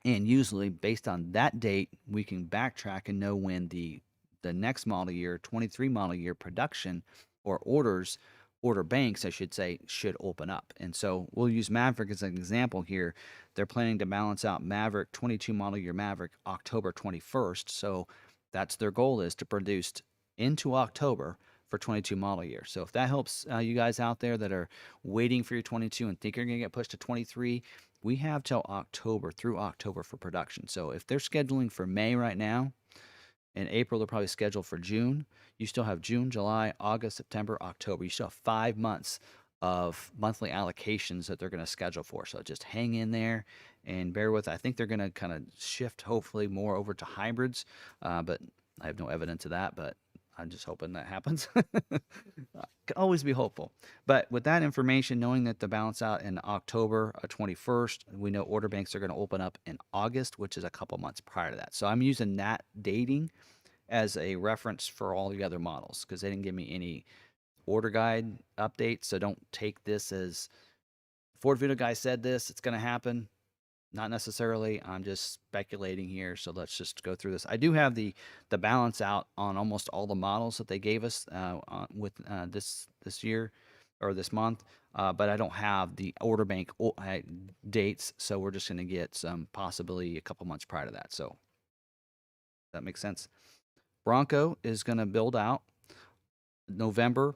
And usually based on that date, we can backtrack and know when the next model year, 23 model year production or order banks, I should say, should open up. And so we'll use Maverick as an example here. They're planning to balance out Maverick 22 model year Maverick October 21st. So that's their goal, is to produce into October for 22 model year. So if that helps you guys out there that are waiting for your 22 and think you're going to get pushed to 23, we have till October, through October, for production. So if they're scheduling for May right now, in April they're probably scheduled for June, you still have June, July, August, September, October. You still have 5 months of monthly allocations that they're going to schedule for. So just hang in there and bear with. I think they're going to kind of shift hopefully more over to hybrids, but I have no evidence of that, but I'm just hoping that happens. Can always be hopeful. But with that information, knowing that the balance out in October 21st, we know order banks are going to open up in August, which is a couple months prior to that. So I'm using that dating as a reference for all the other models, because they didn't give me any order guide updates. So don't take this as Ford Video Guy said this, it's going to happen. Not necessarily. I'm just speculating here. So let's just go through this. I do have the balance out on almost all the models that they gave us with this year or this month, but I don't have the order bank dates. So we're just going to get some possibility a couple months prior to that. So that makes sense. Bronco is going to build out November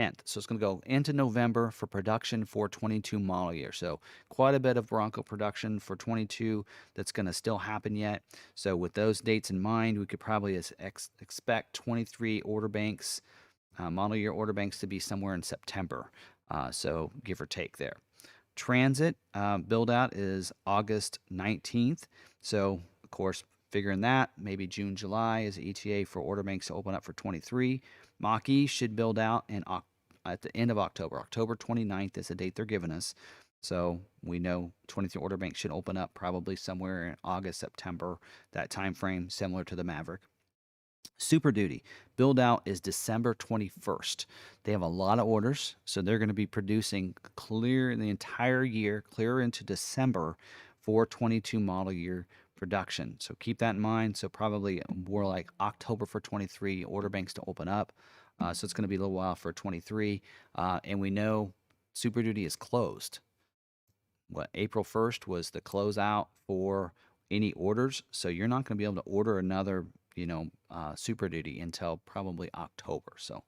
10th. So it's going to go into November for production for 22 model year. So quite a bit of Bronco production for 22 that's going to still happen yet. So with those dates in mind, we could probably expect 23 order banks, model year order banks, to be somewhere in September. So give or take there. Transit build out is August 19th. So of course, figuring that maybe June, July is ETA for order banks to open up for 23. Mach-E should build out at the end of October. October 29th is the date they're giving us. So we know 23 order banks should open up probably somewhere in August, September, that time frame, similar to the Maverick. Super Duty build out is December 21st. They have a lot of orders, so they're going to be producing clear the entire year, clear into December for 22 model year production. So keep that in mind. So probably more like October for 23 order banks to open up. So it's going to be a little while for 23. And we know Super Duty is closed. April 1st was the closeout for any orders. So you're not going to be able to order another, Super Duty until probably October. So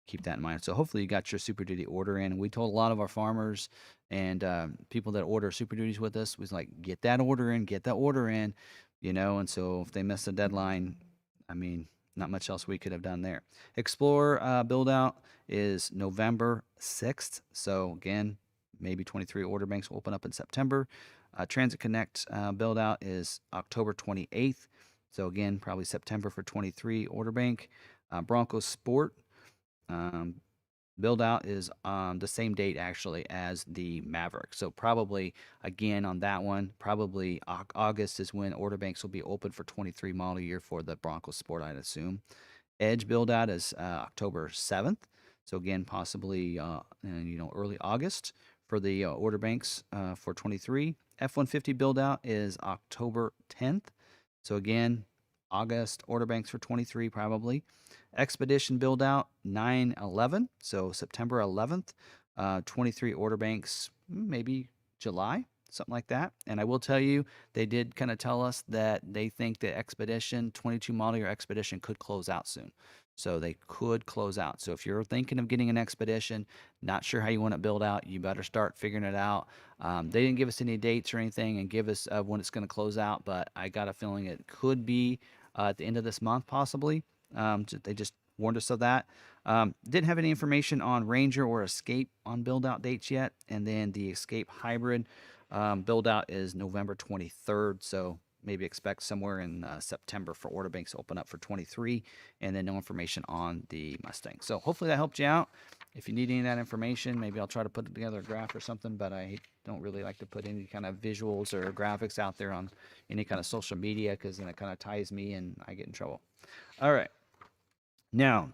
keep that in mind. So hopefully you got your Super Duty order in. And we told a lot of our farmers and people that order Super Duties with us, was like, get that order in, And so if they miss the deadline, I mean, not much else we could have done there. Explorer build out is November 6th. So again, maybe 23 order banks will open up in September. Transit Connect build out is October 28th. So again, probably September for 23 order bank. Bronco Sport build out is on the same date actually as the Maverick. So probably again on that one, probably August is when order banks will be open for 23 model year for the Bronco Sport, I'd assume. Edge build out is October 7th. So again, possibly early August for the order banks for 23. F-150 build out is October 10th. So again, August order banks for 23 probably. Expedition build out 9/11, so September 11th. 23 order banks, maybe July, something like that. And I will tell you, they did kind of tell us that they think the Expedition 22 model year Expedition could close out soon. So they could close out. So if you're thinking of getting an Expedition, not sure how you want it built out, you better start figuring it out. They didn't give us any dates or anything and give us when it's going to close out, but I got a feeling it could be at the end of this month, possibly. They just warned us of that. Didn't have any information on Ranger or Escape on build out dates yet. And then the Escape Hybrid, Build out is November 23rd, so maybe expect somewhere in September for order banks to open up for 23, and then no information on the Mustang. So hopefully that helped you out. If you need any of that information, maybe I'll try to put together a graph or something, but I don't really like to put any kind of visuals or graphics out there on any kind of social media, because then it kind of ties me and I get in trouble. All right. Now,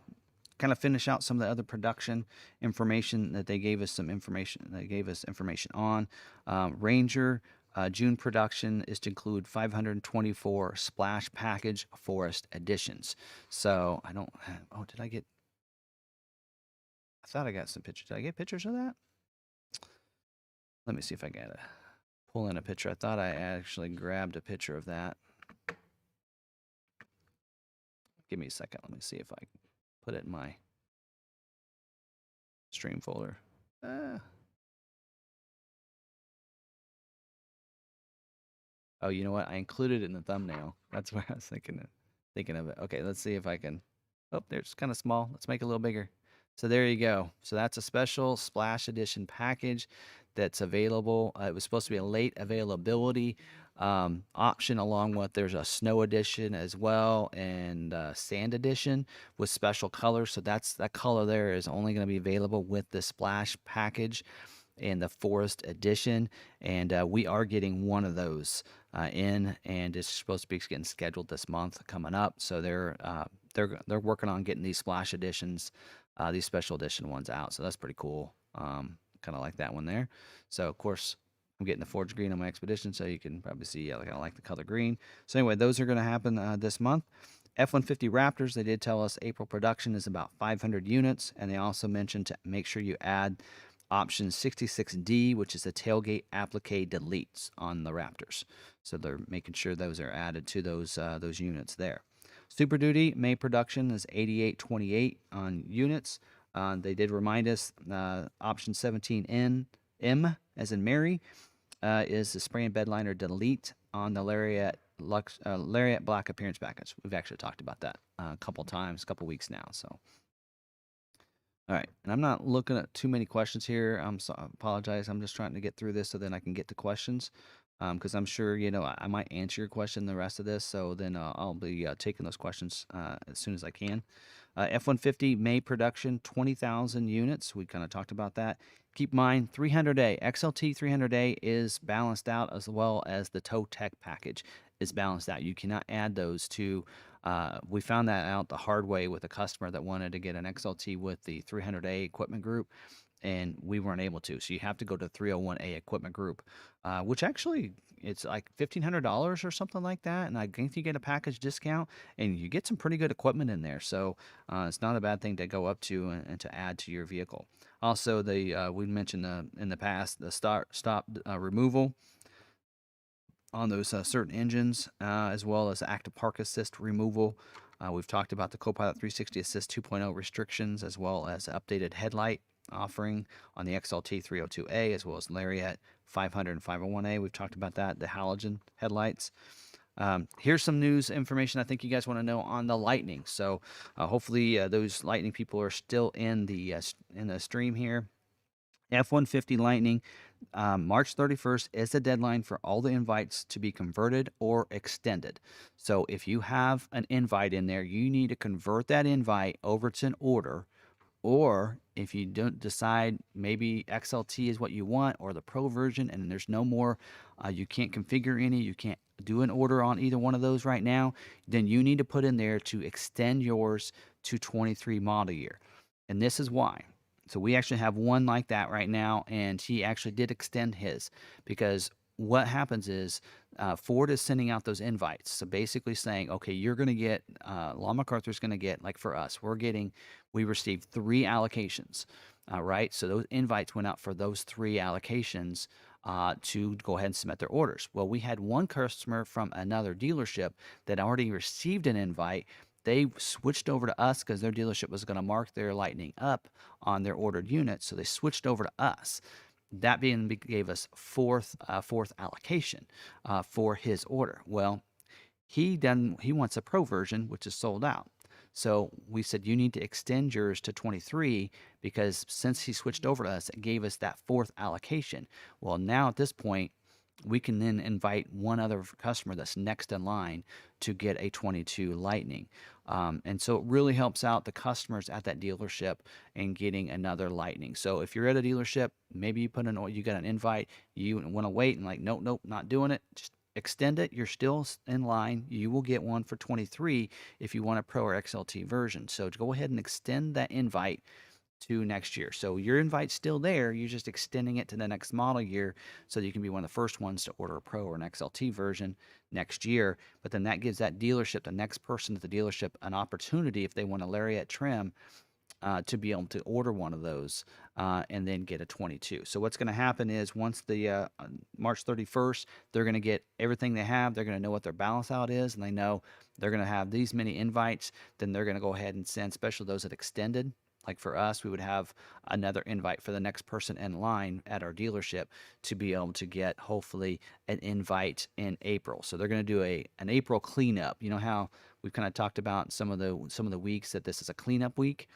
kind of finish out some of the other production information that they gave us information on. Ranger June production is to include 524 splash package forest editions. So I don't. Oh, did I get? I thought I got some pictures. Did I get pictures of that? Let me see if I got to pull in a picture. I thought I actually grabbed a picture of that. Give me a second. Let me see if I can put it in my stream folder. Oh, you know what? I included it in the thumbnail. That's where I was thinking of it. Okay, let's see if I can. Oh, there's kind of small. Let's make it a little bigger. So there you go. So that's a special Splash Edition package that's available. It was supposed to be a late availability option, along with there's a Snow Edition as well, and Sand Edition with special colors. So that color there is only going to be available with the Splash package and the Forest Edition, and we are getting one of those in, and it's supposed to be getting scheduled this month coming up. So they're working on getting these Splash Editions, these special edition ones out. So that's pretty cool. Kind of like that one there. So of course I'm getting the Forge Green on my Expedition, so you can probably see I kind of like the color green. So anyway, those are going to happen this month. F-150 Raptors, they did tell us April production is about 500 units, and they also mentioned to make sure you add option 66D, which is the tailgate applique deletes on the Raptors. So they're making sure those are added to those units there. Super Duty May production is 8828 on units. They did remind us option 17N M as in Mary is the spray and bed liner delete on the Lariat Black appearance package. We've actually talked about that a couple weeks now. So. All right, and I'm not looking at too many questions here. I apologize. I'm just trying to get through this so then I can get to questions, because I'm sure I might answer your question the rest of this. So then I'll be taking those questions as soon as I can. F-150 May production 20,000 units. We kind of talked about that. Keep in mind 300A XLT 300A is balanced out, as well as the Tow Tech package is balanced out. You cannot add those to. We found that out the hard way with a customer that wanted to get an XLT with the 300A equipment group, and we weren't able to. So you have to go to 301A equipment group, which actually it's like $1,500 or something like that. And I think you get a package discount, and you get some pretty good equipment in there. So it's not a bad thing to go up to and to add to your vehicle. Also, we mentioned in the past the stop removal on those certain engines, as well as active park assist removal. We've talked about the Copilot 360 Assist 2.0 restrictions, as well as updated headlight offering on the XLT 302A, as well as Lariat 500 and 501A. We've talked about that, the halogen headlights. Here's some news information I think you guys want to know on the Lightning. So hopefully those Lightning people are still in the stream here. F-150 Lightning, March 31st is the deadline for all the invites to be converted or extended. So if you have an invite in there, you need to convert that invite over to an order. Or if you don't decide maybe XLT is what you want, or the Pro version, and there's no more, you can't configure any, you can't do an order on either one of those right now, then you need to put in there to extend yours to 23 model year. And this is why. So we actually have one like that right now, and he actually did extend his, because what happens is Ford is sending out those invites. So basically saying, okay, you're going to get, Law McArthur's going to get, like for us, we received 3 allocations, right? So those invites went out for those 3 allocations to go ahead and submit their orders. Well, we had one customer from another dealership that already received an invite. They switched over to us because their dealership was going to mark their Lightning up on their ordered unit, so they switched over to us. That gave us fourth allocation for his order. Well, he wants a Pro version, which is sold out. So we said, you need to extend yours to 23, because since he switched over to us, it gave us that 4th allocation. Well, now at this point, we can then invite one other customer that's next in line to get a 22 Lightning. And so it really helps out the customers at that dealership in getting another Lightning. So if you're at a dealership, maybe you got an invite, you want to wait and like, nope, nope, not doing it. Just extend it. You're still in line. You will get one for 23 if you want a Pro or XLT version. So go ahead and extend that invite to next year. So your invite's still there. You're just extending it to the next model year so that you can be one of the first ones to order a Pro or an XLT version next year. But then that gives that dealership, the next person at the dealership, an opportunity if they want a Lariat trim to be able to order one of those and then get a 22. So what's going to happen is once the March 31st, they're going to get everything they have. They're going to know what their balance out is, and they know they're going to have these many invites. Then they're going to go ahead and send, especially those that extended. Like for us, we would have another invite for the next person in line at our dealership to be able to get hopefully an invite in April. So they're going to do an April cleanup. You know how we've kind of talked about some of the weeks that this is a cleanup week.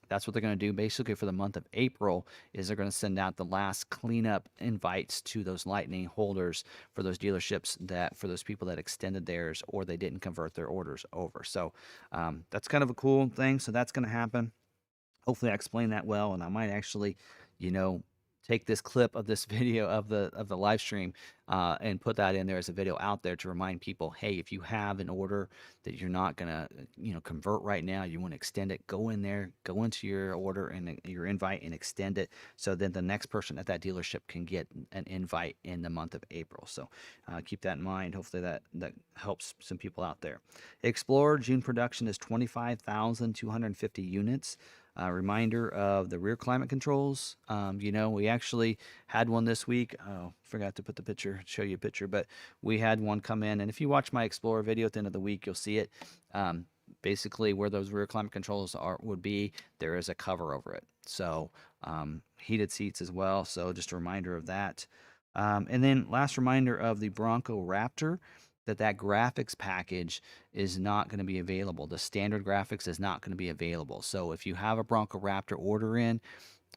That's what they're going to do basically for the month of April is they're going to send out the last cleanup invites to those Lightning holders for those dealerships for those people that extended theirs or they didn't convert their orders over. So that's kind of a cool thing. So that's going to happen. Hopefully I explained that well, and I might actually, you know, take this clip of this video of the live stream and put that in there as a video out there to remind people, hey, if you have an order that you're not gonna, convert right now, you want to extend it, go in there, go into your order and your invite and extend it, so then the next person at that dealership can get an invite in the month of April. So keep that in mind. Hopefully that helps some people out there. Explorer June production is 25,250 units. Reminder of the rear climate controls. We actually had one this week. Oh, forgot to put the picture, show you a picture, but we had one come in. And if you watch my Explorer video at the end of the week, you'll see it. Basically, where those rear climate controls would be, there is a cover over it. So heated seats as well. So just a reminder of that. And then last reminder of the Bronco Raptor, that graphics package is not going to be available. The standard graphics is not going to be available. So if you have a Bronco Raptor order in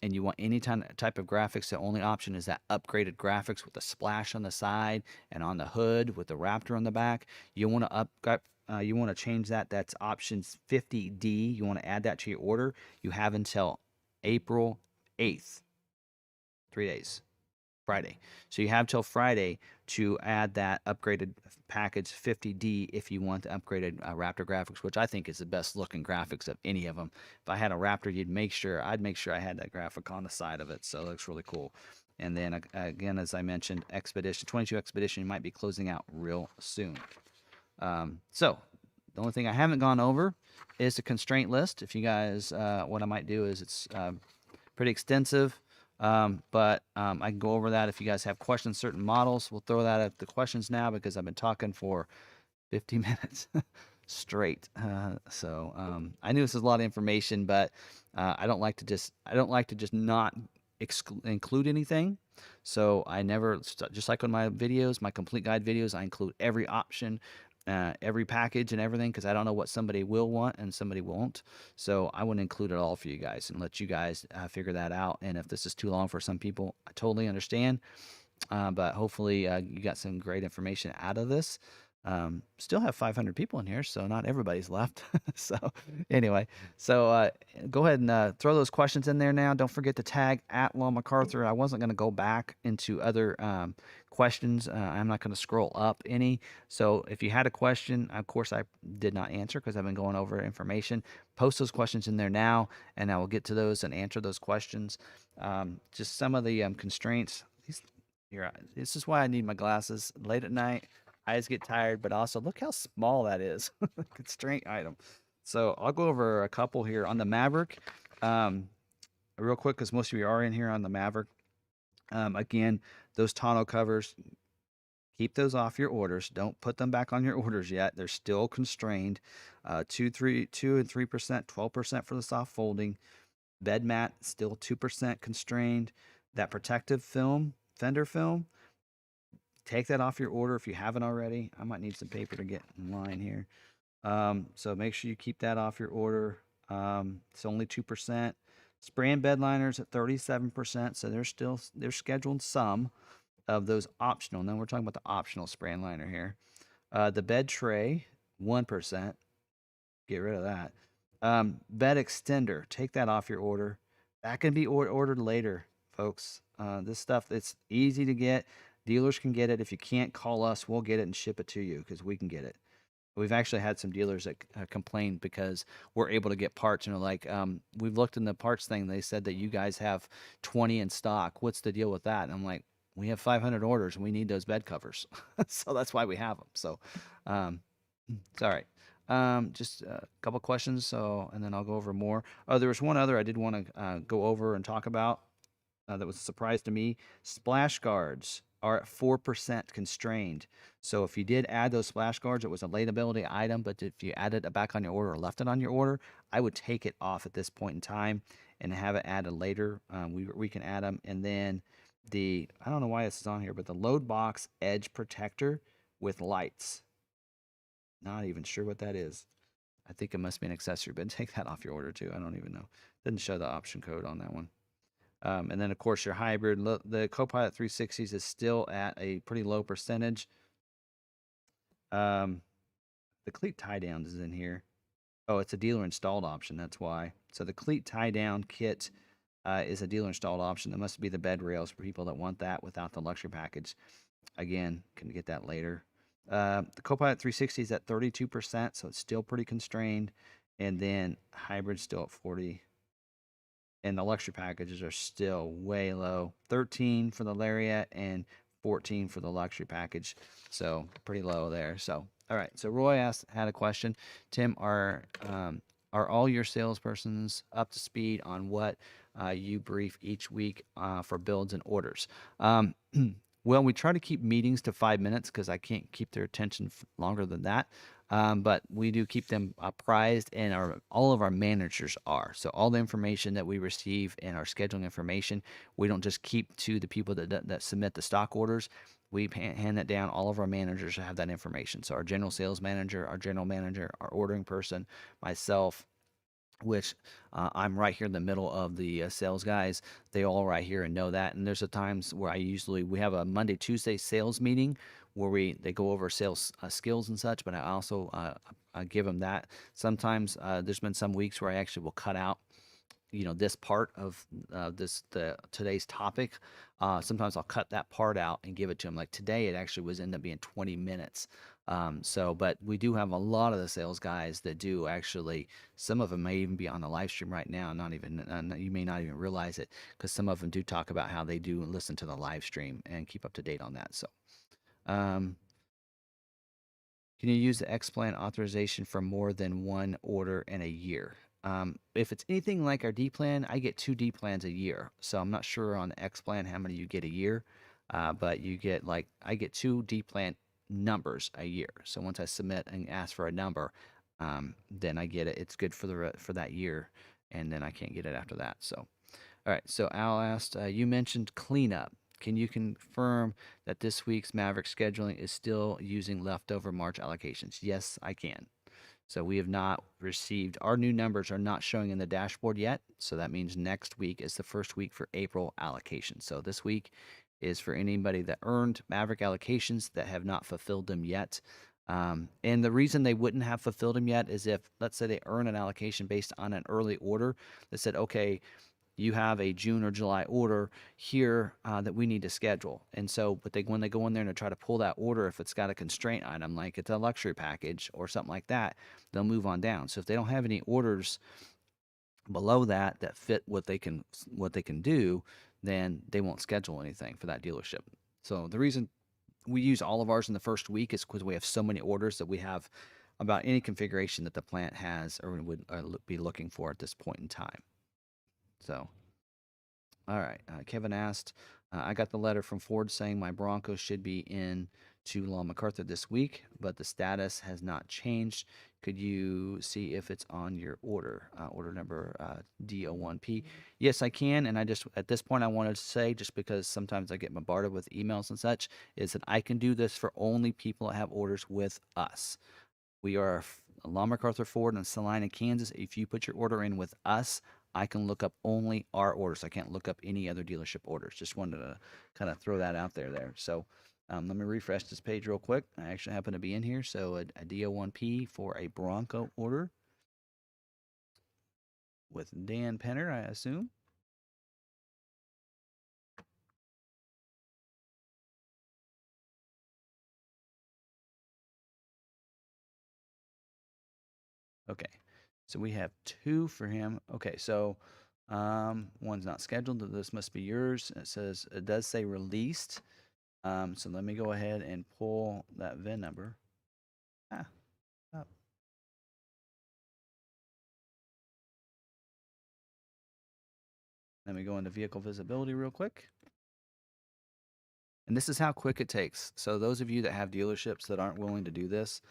and you want any type of graphics, the only option is that upgraded graphics with the splash on the side and on the hood with the Raptor on the back. You want to change that. That's options 50D. You want to add that to your order. You have until April 8th, 3 days. Friday. So you have till Friday to add that upgraded package 50D if you want the upgraded Raptor graphics, which I think is the best looking graphics of any of them. If I had a Raptor, I'd make sure I had that graphic on the side of it. So it looks really cool. And then again, as I mentioned, Expedition 22 Expedition might be closing out real soon. So the only thing I haven't gone over is the constraint list. If you guys, what I might do is it's pretty extensive. But I can go over that if you guys have questions, certain models. We'll throw that at the questions now because I've been talking for 50 minutes straight. So I knew this is a lot of information, but I don't like to just not include anything. So I never, just like on my videos, my complete guide videos, I include every option, every package and everything, because I don't know what somebody will want and somebody won't. So I want to include it all for you guys and let you guys figure that out. And if this is too long for some people, I totally understand. But hopefully you got some great information out of this. Still have 500 people in here, so not everybody's left. So anyway, so go ahead and throw those questions in there now. Don't forget to tag at McArthur. I wasn't going to go back into other questions. I'm not going to scroll up any. So if you had a question, of course I did not answer because I've been going over information. Post those questions in there now, and I will get to those and answer those questions. Just some of the constraints. This is why I need my glasses late at night. Eyes get tired, but also look how small that is. Constraint item. So I'll go over a couple here on the Maverick real quick because most of you are in here on the Maverick. Again, those tonneau covers, keep those off your orders. Don't put them back on your orders yet. They're still constrained. 2 and 3%, 12% for the soft folding. Bed mat still 2% constrained. That protective film, fender film, take that off your order if you haven't already. I might need some paper to get in line here. So make sure you keep that off your order. It's only 2%. Spray and bed liners at 37%. So they're scheduling some. of those optional. Now we're talking about the optional spray and liner here. The bed tray, 1%. Get rid of that. Bed extender, take that off your order. That can be ordered later, folks. This stuff, it's easy to get. Dealers can get it. If you can't, call us. We'll get it and ship it to you because we can get it. We've actually had some dealers that complain because we're able to get parts and are like, we've looked in the parts thing. They said that you guys have 20 in stock. What's the deal with that? And I'm like, we have 500 orders and we need those bed covers. So that's why we have them. So it's all right. Just a couple questions. So, and then I'll go over more. Oh, there was one other I did want to go over and talk about that was a surprise to me. Splash guards are at 4% constrained. So if you did add those splash guards, it was a lateability item, but if you added it back on your order or left it on your order, I would take it off at this point in time and have it added later. We can add them. And then I don't know why this is on here, but the load box edge protector with lights. Not even sure what that is. I think it must be an accessory, but take that off your order too. I don't even know. Didn't show the option code on that one. And then, of course, your hybrid, the Copilot 360s is still at a pretty low percentage. The cleat tie downs is in here. Oh, it's a dealer installed option. That's why. So the cleat tie down kit is a dealer installed option. That must be the bed rails for people that want that without the luxury package. Again, can get that later. The Copilot 360 is at 32%, so it's still pretty constrained. And then hybrid still at 40. And the luxury packages are still way low. 13 for the Lariat and 14 for the luxury package. So pretty low there. So all right. So Roy had a question. Tim, are all your salespersons up to speed on what you brief each week for builds and orders? Well, we try to keep meetings to 5 minutes because I can't keep their attention longer than that. But we do keep them apprised, and all of our managers are. So all the information that we receive in our scheduling information, we don't just keep to the people that submit the stock orders. We hand that down. All of our managers have that information. So our general sales manager, our general manager, our ordering person, myself, which I'm right here in the middle of the sales guys. They all right here and know that. And there's a times where we have a Monday, Tuesday sales meeting where they go over sales skills and such, but I also I give them that. Sometimes there's been some weeks where I actually will cut out this part of today's topic. Sometimes I'll cut that part out and give it to them. Like today, it actually was end up being 20 minutes. But we do have a lot of the sales guys that do actually. Some of them may even be on the live stream right now. Not even you may not even realize it because some of them do talk about how they do listen to the live stream and keep up to date on that. So. Can you use the X-Plan authorization for more than one order in a year? If it's anything like our D plan, I get 2 D plans a year. So I'm not sure on the X plan how many you get a year, but you get I get 2 D plan numbers a year. So once I submit and ask for a number, then I get it. It's good for that year, and then I can't get it after that. So, all right. So Al asked, you mentioned cleanup. Can you confirm that this week's Maverick scheduling is still using leftover March allocations? Yes, I can. So we have not received, our new numbers are not showing in the dashboard yet. So that means next week is the first week for April allocation. So this week is for anybody that earned Maverick allocations that have not fulfilled them yet. And the reason they wouldn't have fulfilled them yet is if, let's say they earn an allocation based on an early order that said, okay, you have a June or July order here that we need to schedule. And so, but when they go in there and try to pull that order, if it's got a constraint item, like it's a luxury package or something like that, they'll move on down. So if they don't have any orders below that fit what they can do, then they won't schedule anything for that dealership. So the reason we use all of ours in the first week is because we have so many orders that we have about any configuration that the plant has or would be looking for at this point in time. So, all right. Kevin asked, I got the letter from Ford saying my Bronco should be in to McArthur this week, but the status has not changed. Could you see if it's on your order number D01P? Yes, I can. And at this point, I wanted to say, just because sometimes I get bombarded with emails and such, is that I can do this for only people that have orders with us. We are McArthur Ford in Salina, Kansas. If you put your order in with us, I can look up only our orders. I can't look up any other dealership orders. Just wanted to kind of throw that out there. So let me refresh this page real quick. I actually happen to be in here. So a DO1P for a Bronco order with Dan Penner, I assume. Okay, so we have two for him. Okay, so one's not scheduled. This must be yours. It says it does say released. So let me go ahead and pull that VIN number. Ah, oh. Let me go into vehicle visibility real quick. And this is how quick it takes. So those of you that have dealerships that aren't willing to do this,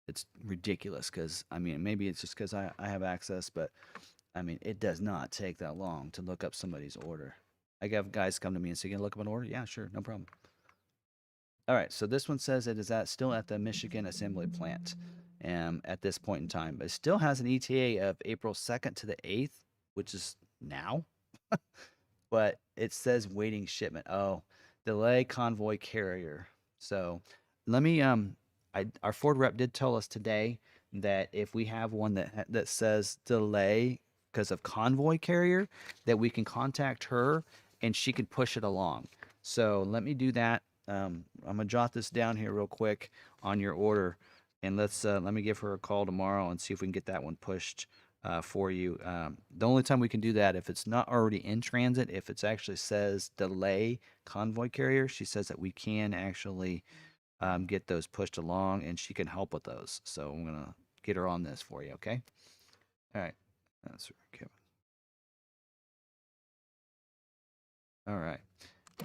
it's ridiculous because, I mean, maybe it's just because I have access, but I mean, it does not take that long to look up somebody's order. I have guys come to me and say, "Can you look up an order?" Yeah, sure, no problem. All right, so this one says it is still at the Michigan assembly plant at this point in time, but it still has an ETA of April 2nd to the 8th, which is now, but it says waiting shipment. Oh, delay convoy carrier. So let me, our Ford rep did tell us today that if we have one that says delay because of convoy carrier, that we can contact her and she can push it along. So let me do that. I'm gonna jot this down here real quick on your order, and let me give her a call tomorrow and see if we can get that one pushed for you. The only time we can do that if it's not already in transit, if it actually says delay convoy carrier, she says that we can actually get those pushed along, and she can help with those. So I'm gonna get her on this for you. Okay. All right. That's Kevin. All right.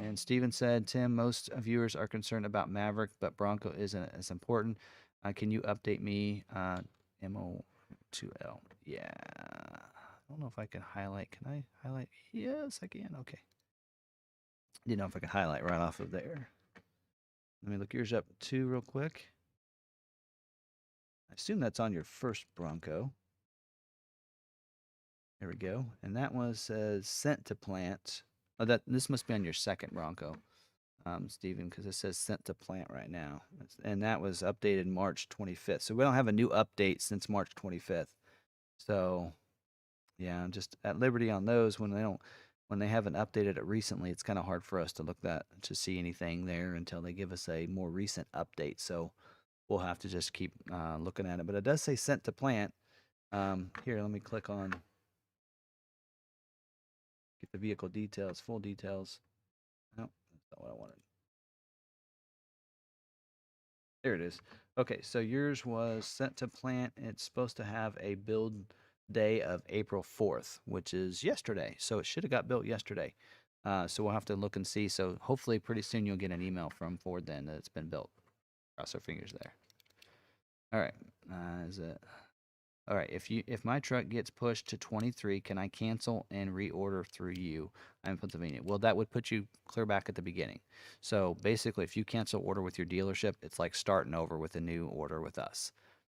And Steven said, Tim, most viewers are concerned about Maverick, but Bronco isn't as important. Can you update me? MO2L. Yeah. I don't know if I can highlight. Can I highlight? Yes, I can. Okay. Didn't know if I could highlight right off of there. Let me look yours up too, real quick. I assume that's on your first Bronco. There we go. And that one says sent to plant. Oh, this must be on your second Bronco. Stephen, because it says sent to plant right now. And that was updated March 25th. So we don't have a new update since March 25th. So yeah, I'm just at liberty on those when they haven't updated it recently, it's kind of hard for us to look to see anything there until they give us a more recent update. So we'll have to just keep looking at it. But it does say sent to plant. Here, let me click on get the vehicle details, full details. No, that's not what I wanted. There it is. Okay, so yours was sent to plant. It's supposed to have a build day of April 4th, which is yesterday. So it should have got built yesterday. So we'll have to look and see. So hopefully pretty soon you'll get an email from Ford then that it's been built. Cross our fingers there. All right. Is it? All right, if my truck gets pushed to 23, can I cancel and reorder through you? I'm in Pennsylvania. Well, that would put you clear back at the beginning. So basically, if you cancel order with your dealership, it's like starting over with a new order with us.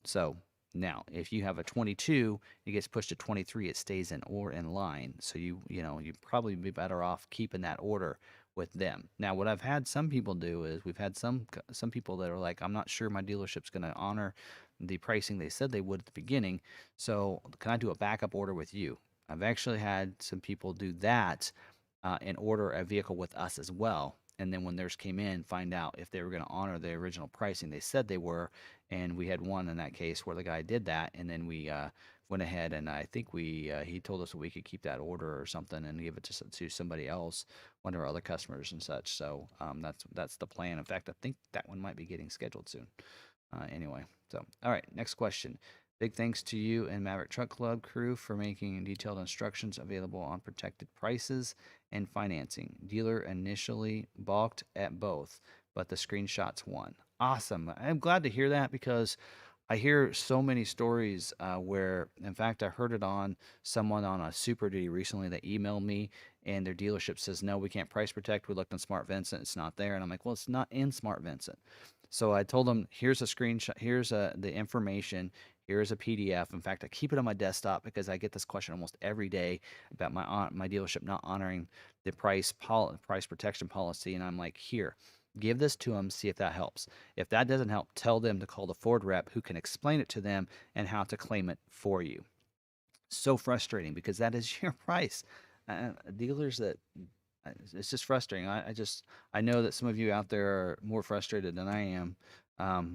So now, if you have a 22, it gets pushed to 23, it stays in line. So you'd probably be better off keeping that order with them. Now, what I've had some people do is we've had some people that are like, I'm not sure my dealership's going to honor the pricing they said they would at the beginning. So can I do a backup order with you? I've actually had some people do that and order a vehicle with us as well. And then when theirs came in, find out if they were going to honor the original pricing they said they were. And we had one in that case where the guy did that, and then we went ahead and I think he told us that we could keep that order or something and give it to somebody else, one of our other customers and such. So that's the plan. In fact, I think that one might be getting scheduled soon. Anyway, so all right, next question. Big thanks to you and Maverick Truck Club crew for making detailed instructions available on protected prices and financing. Dealer initially balked at both, but the screenshots won. Awesome. I'm glad to hear that because I hear so many stories where, in fact, I heard it on someone on a Super Duty recently that emailed me and their dealership says, no, we can't price protect. We looked in Smart Vincent. It's not there. And I'm like, well, it's not in Smart Vincent. So I told them, here's a screenshot, here's the information, here's a PDF. In fact, I keep it on my desktop because I get this question almost every day about my dealership not honoring the price protection policy, and I'm like, here, give this to them, see if that helps. If that doesn't help, tell them to call the Ford rep who can explain it to them and how to claim it for you. So frustrating because that is your price. Dealers that it's just frustrating. I know that some of you out there are more frustrated than I am,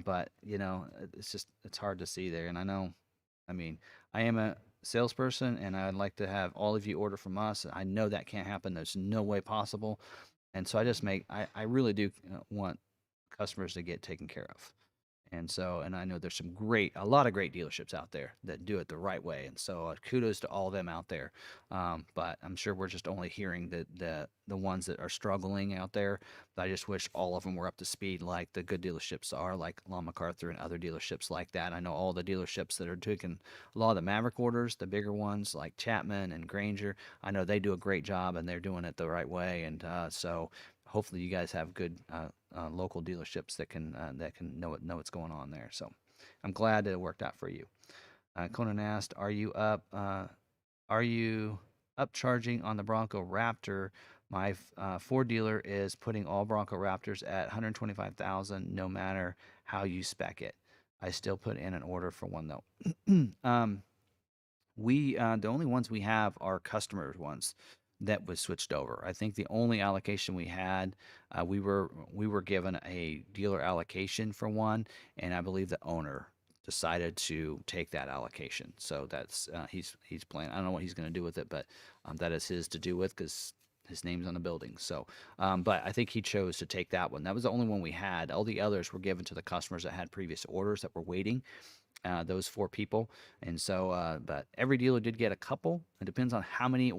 but it's hard to see there. And I know, I mean, I am a salesperson, and I'd like to have all of you order from us. I know that can't happen. There's no way possible, and so I really do want customers to get taken care of. And so, and I know there's a lot of great dealerships out there that do it the right way. And so, kudos to all of them out there. But I'm sure we're just only hearing the ones that are struggling out there. But I just wish all of them were up to speed like the good dealerships are, like McArthur and other dealerships like that. I know all the dealerships that are taking a lot of the Maverick orders, the bigger ones like Chapman and Granger. I know they do a great job and they're doing it the right way. And so, hopefully you guys have good local dealerships that can know what's going on there. So I'm glad that it worked out for you. Conan asked, "Are you up? Are you upcharging on the Bronco Raptor? My Ford dealer is putting all Bronco Raptors at 125,000, no matter how you spec it. I still put in an order for one though." We the only ones we have are customers ones that was switched over. I think the only allocation we had, we were given a dealer allocation for one, and I believe the owner decided to take that allocation. So that's he's playing. I don't know what he's going to do with it, but that is his to do with because his name's on the building. So, but I think he chose to take that one. That was the only one we had. All the others were given to the customers that had previous orders that were waiting, those four people. And so, but every dealer did get a couple. It depends on how many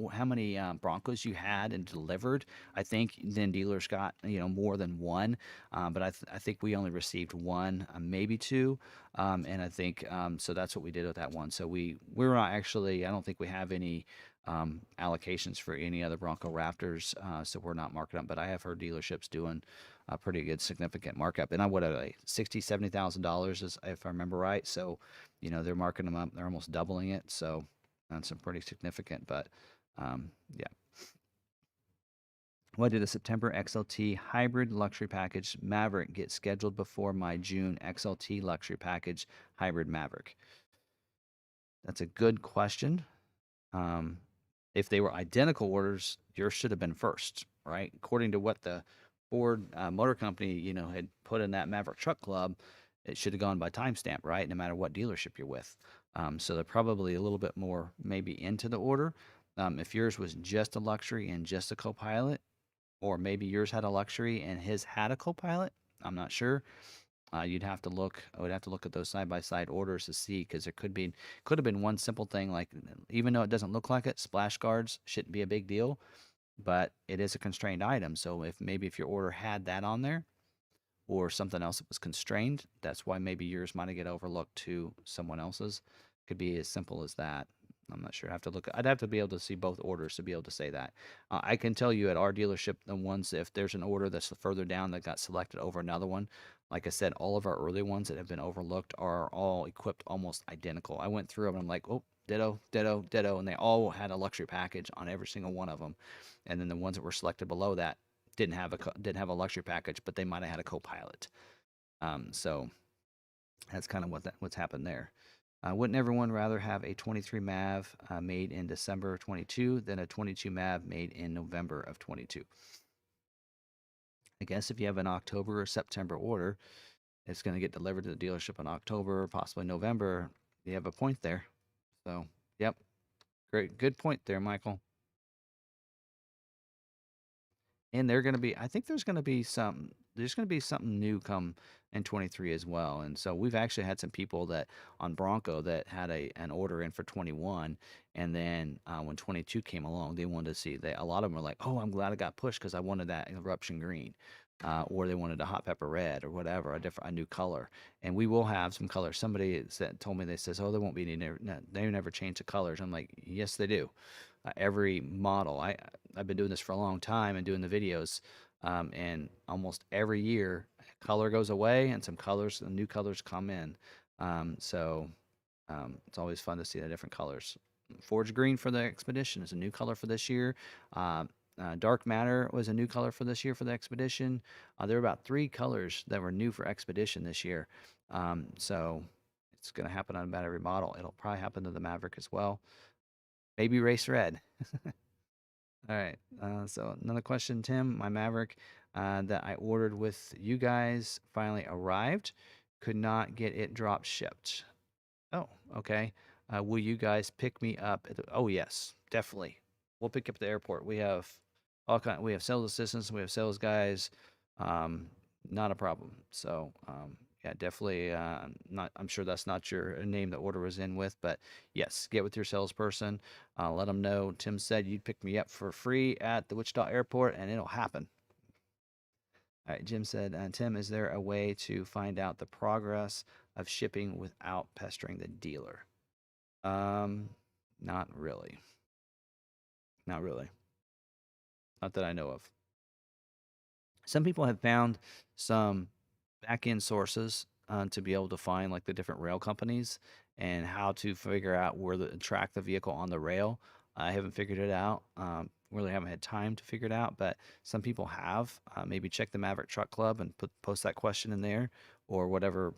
Broncos you had and delivered. I think then dealers got more than one, but I think we only received one, maybe two, and I think so that's what we did with that one. So we're not actually. I don't think we have any allocations for any other Bronco Raptors, so we're not marking them. But I have heard dealerships doing a pretty good significant markup. And I would have like $60,000-$70,000 if I remember right. So, they're marking them up. They're almost doubling it. So that's some pretty significant. But yeah. What did a September XLT hybrid luxury package Maverick get scheduled before my June XLT luxury package hybrid Maverick? That's a good question. If they were identical orders, yours should have been first, right? According to what the Ford Motor Company, had put in that Maverick Truck Club, it should have gone by timestamp, right? No matter what dealership you're with. So they're probably a little bit more maybe into the order. If yours was just a luxury and just a co-pilot, or maybe yours had a luxury and his had a co-pilot, I'm not sure. You'd have to look. I would have to look at those side by side orders to see because there could have been one simple thing like even though it doesn't look like it, splash guards shouldn't be a big deal, but it is a constrained item. So if your order had that on there or something else that was constrained, that's why maybe yours might get overlooked to someone else's. Could be as simple as that. I'm not sure. I'd have to be able to see both orders to be able to say that. I can tell you at our dealership, the ones if there's an order that's further down that got selected over another one, like I said, all of our early ones that have been overlooked are all equipped almost identical. I went through them and I'm like, oh, ditto, ditto, ditto, and they all had a luxury package on every single one of them. And then the ones that were selected below that didn't have a luxury package, but they might have had a co-pilot. So that's kind of what's happened there. Wouldn't everyone rather have a 23 MAV made in December of 22 than a 22 MAV made in November of 22? I guess if you have an October or September order, it's going to get delivered to the dealership in October, possibly November. You have a point there. So, yep. Great. Good point there, Michael. And they're going to be, I think there's going to be something new come in 23 as well. And so we've actually had some people that on Bronco that had an order in for 21. And then when 22 came along, they wanted to see a lot of them were like, oh, I'm glad I got pushed because I wanted that eruption green. Or they wanted a hot pepper red or whatever, a new color. And we will have some colors. Somebody told me, they says, oh, there won't be any, they never change the colors. I'm like, yes, they do. Every model. I've been doing this for a long time and doing the videos, and almost every year color goes away and some colors, new colors come in. So it's always fun to see the different colors. Forge green for the expedition is a new color for this year. Uh, Dark matter was a new color for this year for the expedition. There were about 3 colors that were new for expedition this year. So it's going to happen on about every model. It'll probably happen to the Maverick as well. Maybe race red. All right. So another question, Tim. My Maverick that I ordered with you guys finally arrived. Could not get it drop shipped. Oh, okay. Will you guys pick me up oh, yes, definitely. We'll pick you up at the airport. We have we have sales assistants, we have sales guys. Um, Not a problem. So, yeah, definitely. Not. I'm sure that's not your name the order was in with, but yes, get with your salesperson. Let them know. Tim said you'd pick me up for free at the Wichita airport, and it'll happen. All right, Jim said, Tim, is there a way to find out the progress of shipping without pestering the dealer? Not really. Not really. Not that I know of. Some people have found some back end sources to be able to find like the different rail companies and how to figure out where to track the vehicle on the rail. I haven't figured it out. Really haven't had time to figure it out, but some people have. Maybe check the Maverick Truck Club and post that question in there, or whatever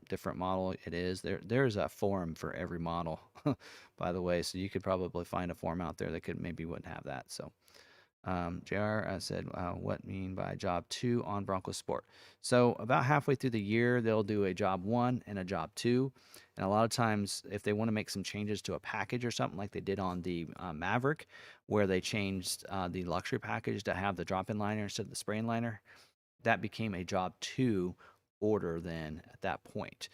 different model it is. There's a forum for every model, by the way, so you could probably find a forum out there that could maybe wouldn't have that. So JR said, what mean by job 2 on Bronco Sport? So about halfway through the year, they'll do a job 1 and a job 2. And a lot of times, if they want to make some changes to a package or something like they did on the Maverick, where they changed the luxury package to have the drop-in liner instead of the spray-in liner, that became a job 2 order then at that point.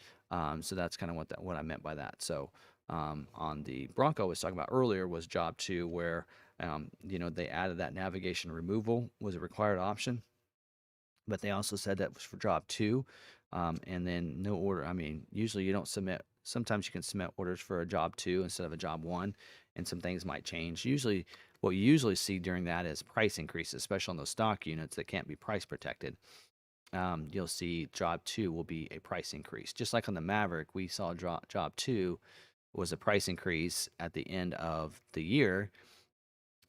So that's kind of what I meant by that. So on the Bronco I was talking about earlier was job 2, where they added that navigation removal was a required option, but they also said that was for job 2. And then no order. I mean, usually you don't submit. Sometimes you can submit orders for a job 2 instead of a job 1, and some things might change. Usually, what you usually see during that is price increases, especially on those stock units that can't be price protected. You'll see job 2 will be a price increase. Just like on the Maverick, we saw job 2 was a price increase at the end of the year.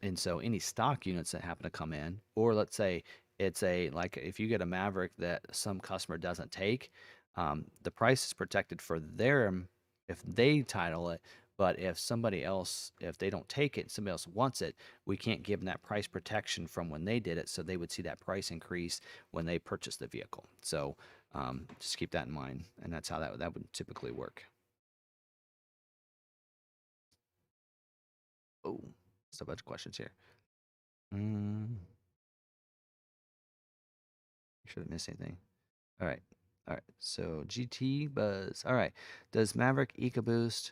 And so any stock units that happen to come in, or let's say it's like if you get a Maverick that some customer doesn't take, the price is protected for them if they title it. But if somebody else, if they don't take it, somebody else wants it, we can't give them that price protection from when they did it. So they would see that price increase when they purchase the vehicle. So just keep that in mind. And that's how that would typically work. Oh, just a bunch of questions here. Shouldn't miss anything. All right. All right. So GT Buzz. All right. Does Maverick EcoBoost,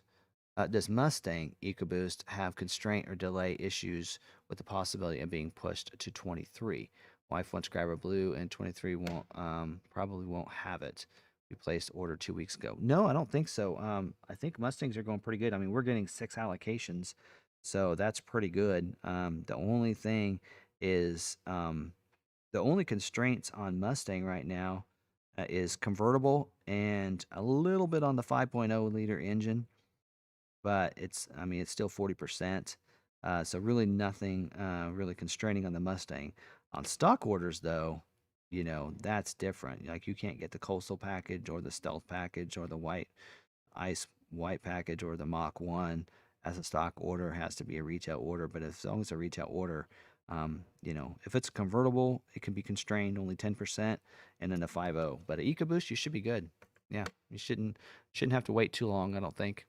does Mustang EcoBoost have constraint or delay issues with the possibility of being pushed to 23? Wife wants Grabber Blue and 23 won't, probably won't have it. We placed order 2 weeks ago. No, I don't think so. I think Mustangs are going pretty good. I mean, we're getting 6 allocations, so that's pretty good. The only thing is, the only constraints on Mustang right now is convertible and a little bit on the 5.0 liter engine, but I mean, it's still 40%. So really nothing really constraining on the Mustang. On stock orders, though, that's different. Like you can't get the coastal package or the stealth package or the ice white package or the Mach 1 as a stock order. It has to be a retail order, but as long as a retail order, if it's convertible, it can be constrained only 10%, and then the 5.0. But at EcoBoost, you should be good. Yeah, you shouldn't have to wait too long, I don't think.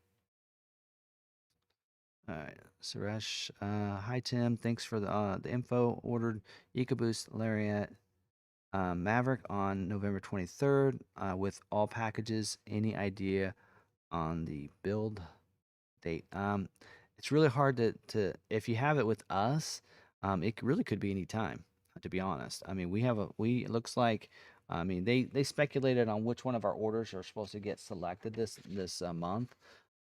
All right, Suresh. Hi Tim, thanks for the info. Ordered EcoBoost Lariat Maverick on November 23rd with all packages. Any idea on the build date? It's really hard to if you have it with us, it really could be any time, to be honest. I mean, it looks like, I mean, they speculated on which one of our orders are supposed to get selected this month.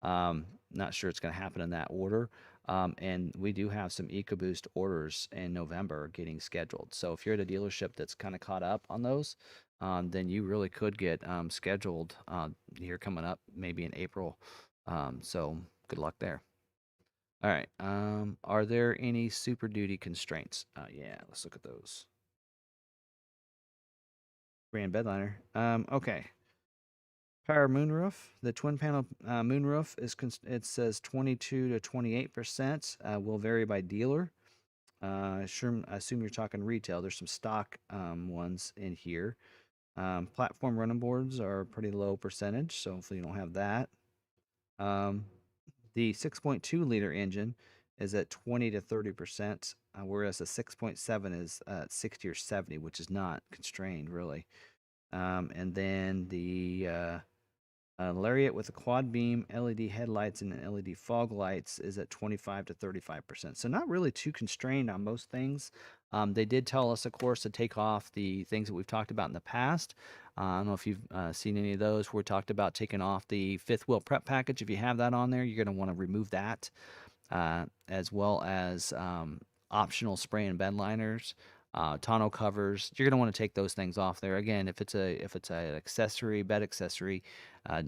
Not sure it's going to happen in that order. And we do have some EcoBoost orders in November getting scheduled. So if you're at a dealership that's kind of caught up on those, then you really could get scheduled here coming up, maybe in April. So good luck there. All right. Are there any Super Duty constraints? Yeah, let's look at those. Brand bedliner. Okay. Power moonroof. The twin panel moonroof is it says 22 to 28%. Will vary by dealer. Sure, I assume you're talking retail. There's some stock ones in here. Platform running boards are a pretty low percentage, so hopefully you don't have that. The 6.2 liter engine is at 20 to 30%, whereas the 6.7 is at 60 or 70, which is not constrained really. And then the Lariat with a quad beam, LED headlights, and LED fog lights is at 25 to 35%. So not really too constrained on most things. They did tell us, of course, to take off the things that we've talked about in the past. I don't know if you've seen any of those where we talked about taking off the fifth wheel prep package. If you have that on there, you're going to want to remove that, as well as optional spray and bed liners, tonneau covers. You're going to want to take those things off there. Again, if it's an accessory, bed accessory,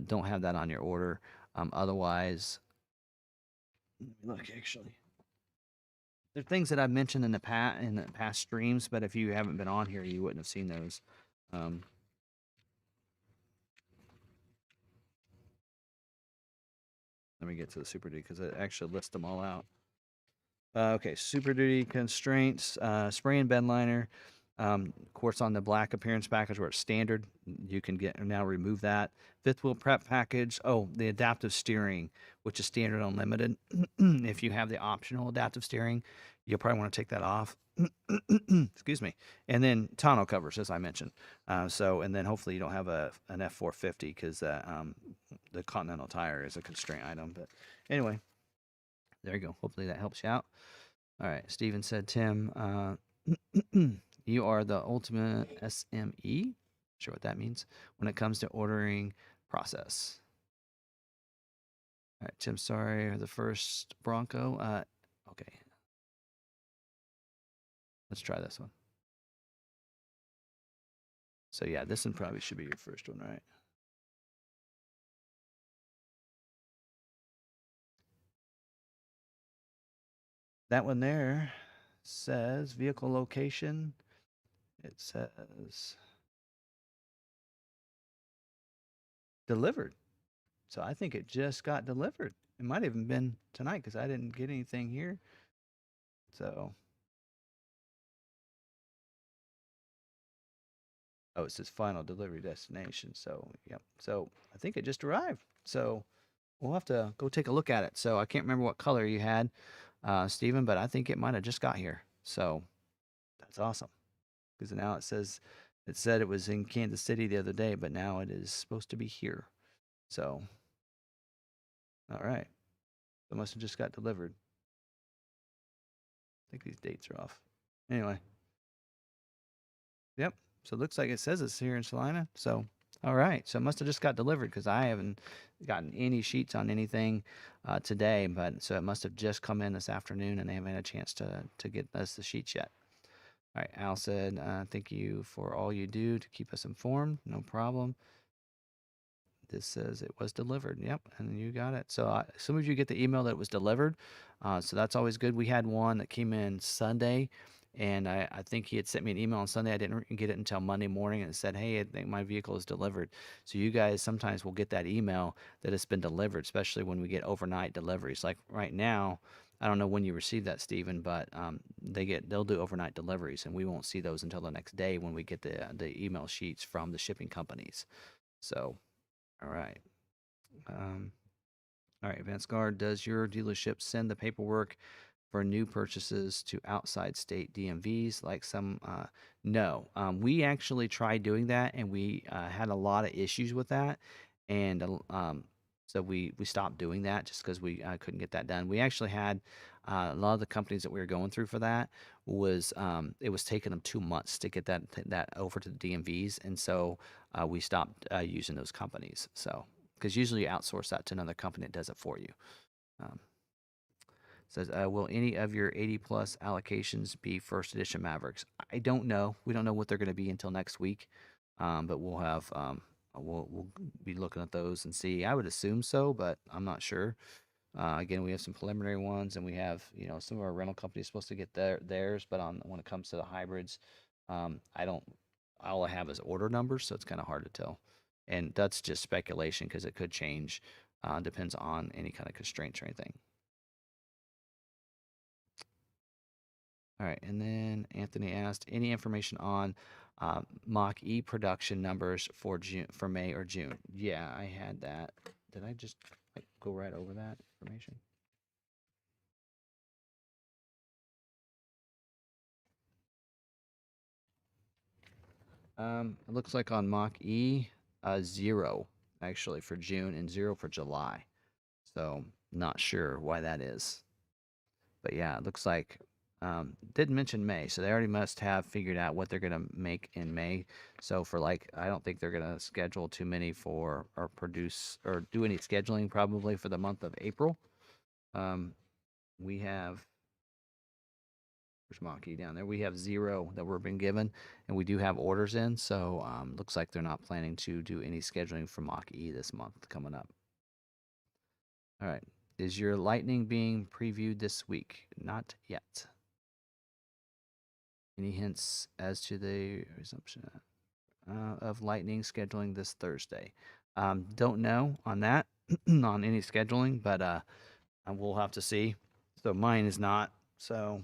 don't have that on your order. Otherwise, let me look actually. There are things that I've mentioned in the past streams, but if you haven't been on here, you wouldn't have seen those. Let me get to the Super Duty because it actually lists them all out. Okay, Super Duty constraints, spray and bed liner. Of course, on the black appearance package where it's standard, you can now remove that. Fifth wheel prep package. Oh, the adaptive steering, which is standard unlimited. If you have the optional adaptive steering, you'll probably want to take that off. Excuse me. And then tonneau covers, as I mentioned. And then hopefully you don't have an F450 because the Continental tire is a constraint item. But anyway, there you go. Hopefully that helps you out. All right. Steven said, Tim, you are the ultimate SME. Sure what that means when it comes to ordering process. All right, Tim, sorry, the first Bronco. Okay. Let's try this one. So yeah, this one probably should be your first one, right? That one there says vehicle location. It says delivered. So I think it just got delivered. It might have even been tonight because I didn't get anything here. So, oh, it says final delivery destination. So, yep. So I think it just arrived. So we'll have to go take a look at it. So I can't remember what color you had, Stephen, but I think it might have just got here. So that's awesome because now it said it was in Kansas City the other day, but now it is supposed to be here. So, all right. It must have just got delivered. I think these dates are off. Anyway. Yep. So it looks like it says it's here in Salina. So, all right. So it must have just got delivered because I haven't gotten any sheets on anything today. But so it must have just come in this afternoon and they haven't had a chance to get us the sheets yet. All right. Al said, thank you for all you do to keep us informed. No problem. This says it was delivered. Yep, and you got it. So some of you get the email that it was delivered. So that's always good. We had one that came in Sunday, and I think he had sent me an email on Sunday. I didn't get it until Monday morning, and it said, "Hey, I think my vehicle is delivered." So you guys sometimes will get that email that it's been delivered, especially when we get overnight deliveries. Like right now, I don't know when you received that, Stephen, but they'll do overnight deliveries, and we won't see those until the next day when we get the email sheets from the shipping companies. So. All right. All right, Vance Guard, does your dealership send the paperwork for new purchases to outside state DMVs like some? No. We actually tried doing that and we had a lot of issues with that. And so we stopped doing that just because we couldn't get that done. We actually had a lot of the companies that we were going through for that was it was taking them 2 months to get that over to the DMVs. And so we stopped using those companies. So because usually you outsource that to another company that does it for you. Um, says, will any of your 80 plus allocations be first edition Mavericks? I don't know. We don't know what they're going to be until next week. But we'll have we'll be looking at those and see. I would assume so, but I'm not sure. Again, we have some preliminary ones, and we have some of our rental companies supposed to get theirs, but on when it comes to the hybrids, I don't. All I have is order numbers, so it's kind of hard to tell, and that's just speculation because it could change. Depends on any kind of constraints or anything. All right, and then Anthony asked any information on Mach E production numbers for June, for May or June. Yeah, I had that. Did I just go right over that information? It looks like on Mach E, 0 actually for June and 0 for July. So not sure why that is. But yeah, it looks like didn't mention May, so they already must have figured out what they're gonna make in May. So for like, I don't think they're gonna schedule too many for or produce or do any scheduling probably for the month of April. Um, we have Where's Maki down there? We have 0 that we've been given, and we do have orders in. So looks like they're not planning to do any scheduling for Maki this month coming up. All right. Is your Lightning being previewed this week? Not yet. Any hints as to the resumption of Lightning scheduling this Thursday? Don't know on that, on any scheduling, but we'll have to see. So mine is not. So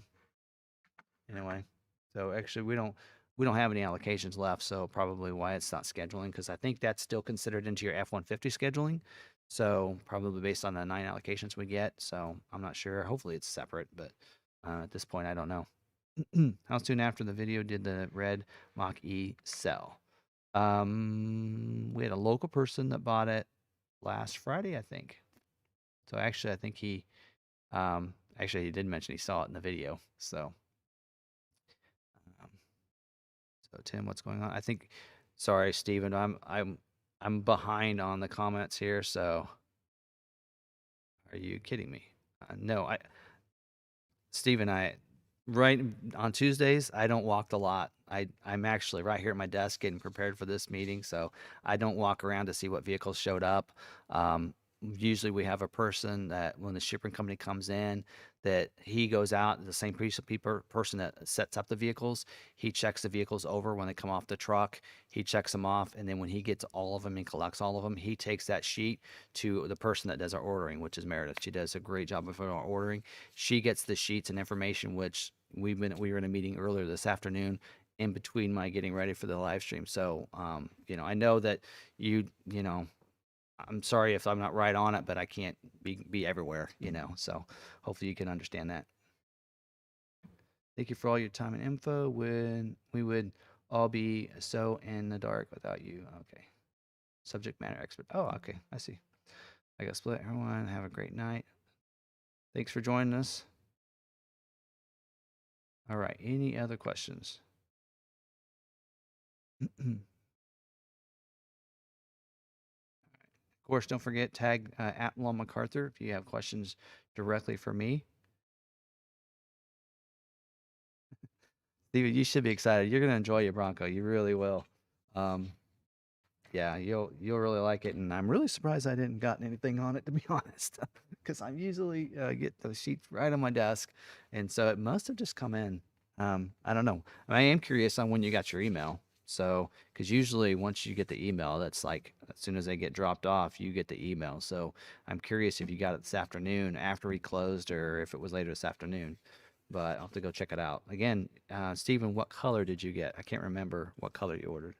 anyway, so actually we don't have any allocations left, so probably why it's not scheduling, because I think that's still considered into your F-150 scheduling. So probably based on the 9 allocations we get. So I'm not sure. Hopefully it's separate, but at this point I don't know. How soon after the video did the red Mach E sell? We had a local person that bought it last Friday, I think. So actually, I think actually he did mention he saw it in the video. So um, so Tim, what's going on? I think, sorry, Steven, I'm behind on the comments here. So are you kidding me? No, Steven, right on Tuesdays, I don't walk a lot. I'm actually right here at my desk getting prepared for this meeting, so I don't walk around to see what vehicles showed up. Usually we have a person that when the shipping company comes in, that he goes out, the same person that sets up the vehicles, he checks the vehicles over when they come off the truck, he checks them off, and then when he gets all of them and collects all of them, he takes that sheet to the person that does our ordering, which is Meredith. She does a great job of our ordering. She gets the sheets and information, which we were in a meeting earlier this afternoon in between my getting ready for the live stream. So, I know that I'm sorry if I'm not right on it, but I can't be everywhere, so hopefully you can understand that. Thank you for all your time and info. When we would all be so in the dark without you. Okay. Subject matter expert. Oh, okay. I see. I got split. Everyone have a great night. Thanks for joining us. All right. Any other questions? Of course, don't forget tag at McArthur if you have questions directly for me. Steven, you should be excited. You're gonna enjoy your Bronco. You really will. Um, yeah, you'll really like it, and I'm really surprised I didn't gotten anything on it, to be honest, because I usually get the sheets right on my desk, and so it must have just come in. I don't know. I am curious on when you got your email. So, because usually once you get the email, that's like as soon as they get dropped off, you get the email. So I'm curious if you got it this afternoon after we closed, or if it was later this afternoon. But I'll have to go check it out. Again, Stephen, what color did you get? I can't remember what color you ordered.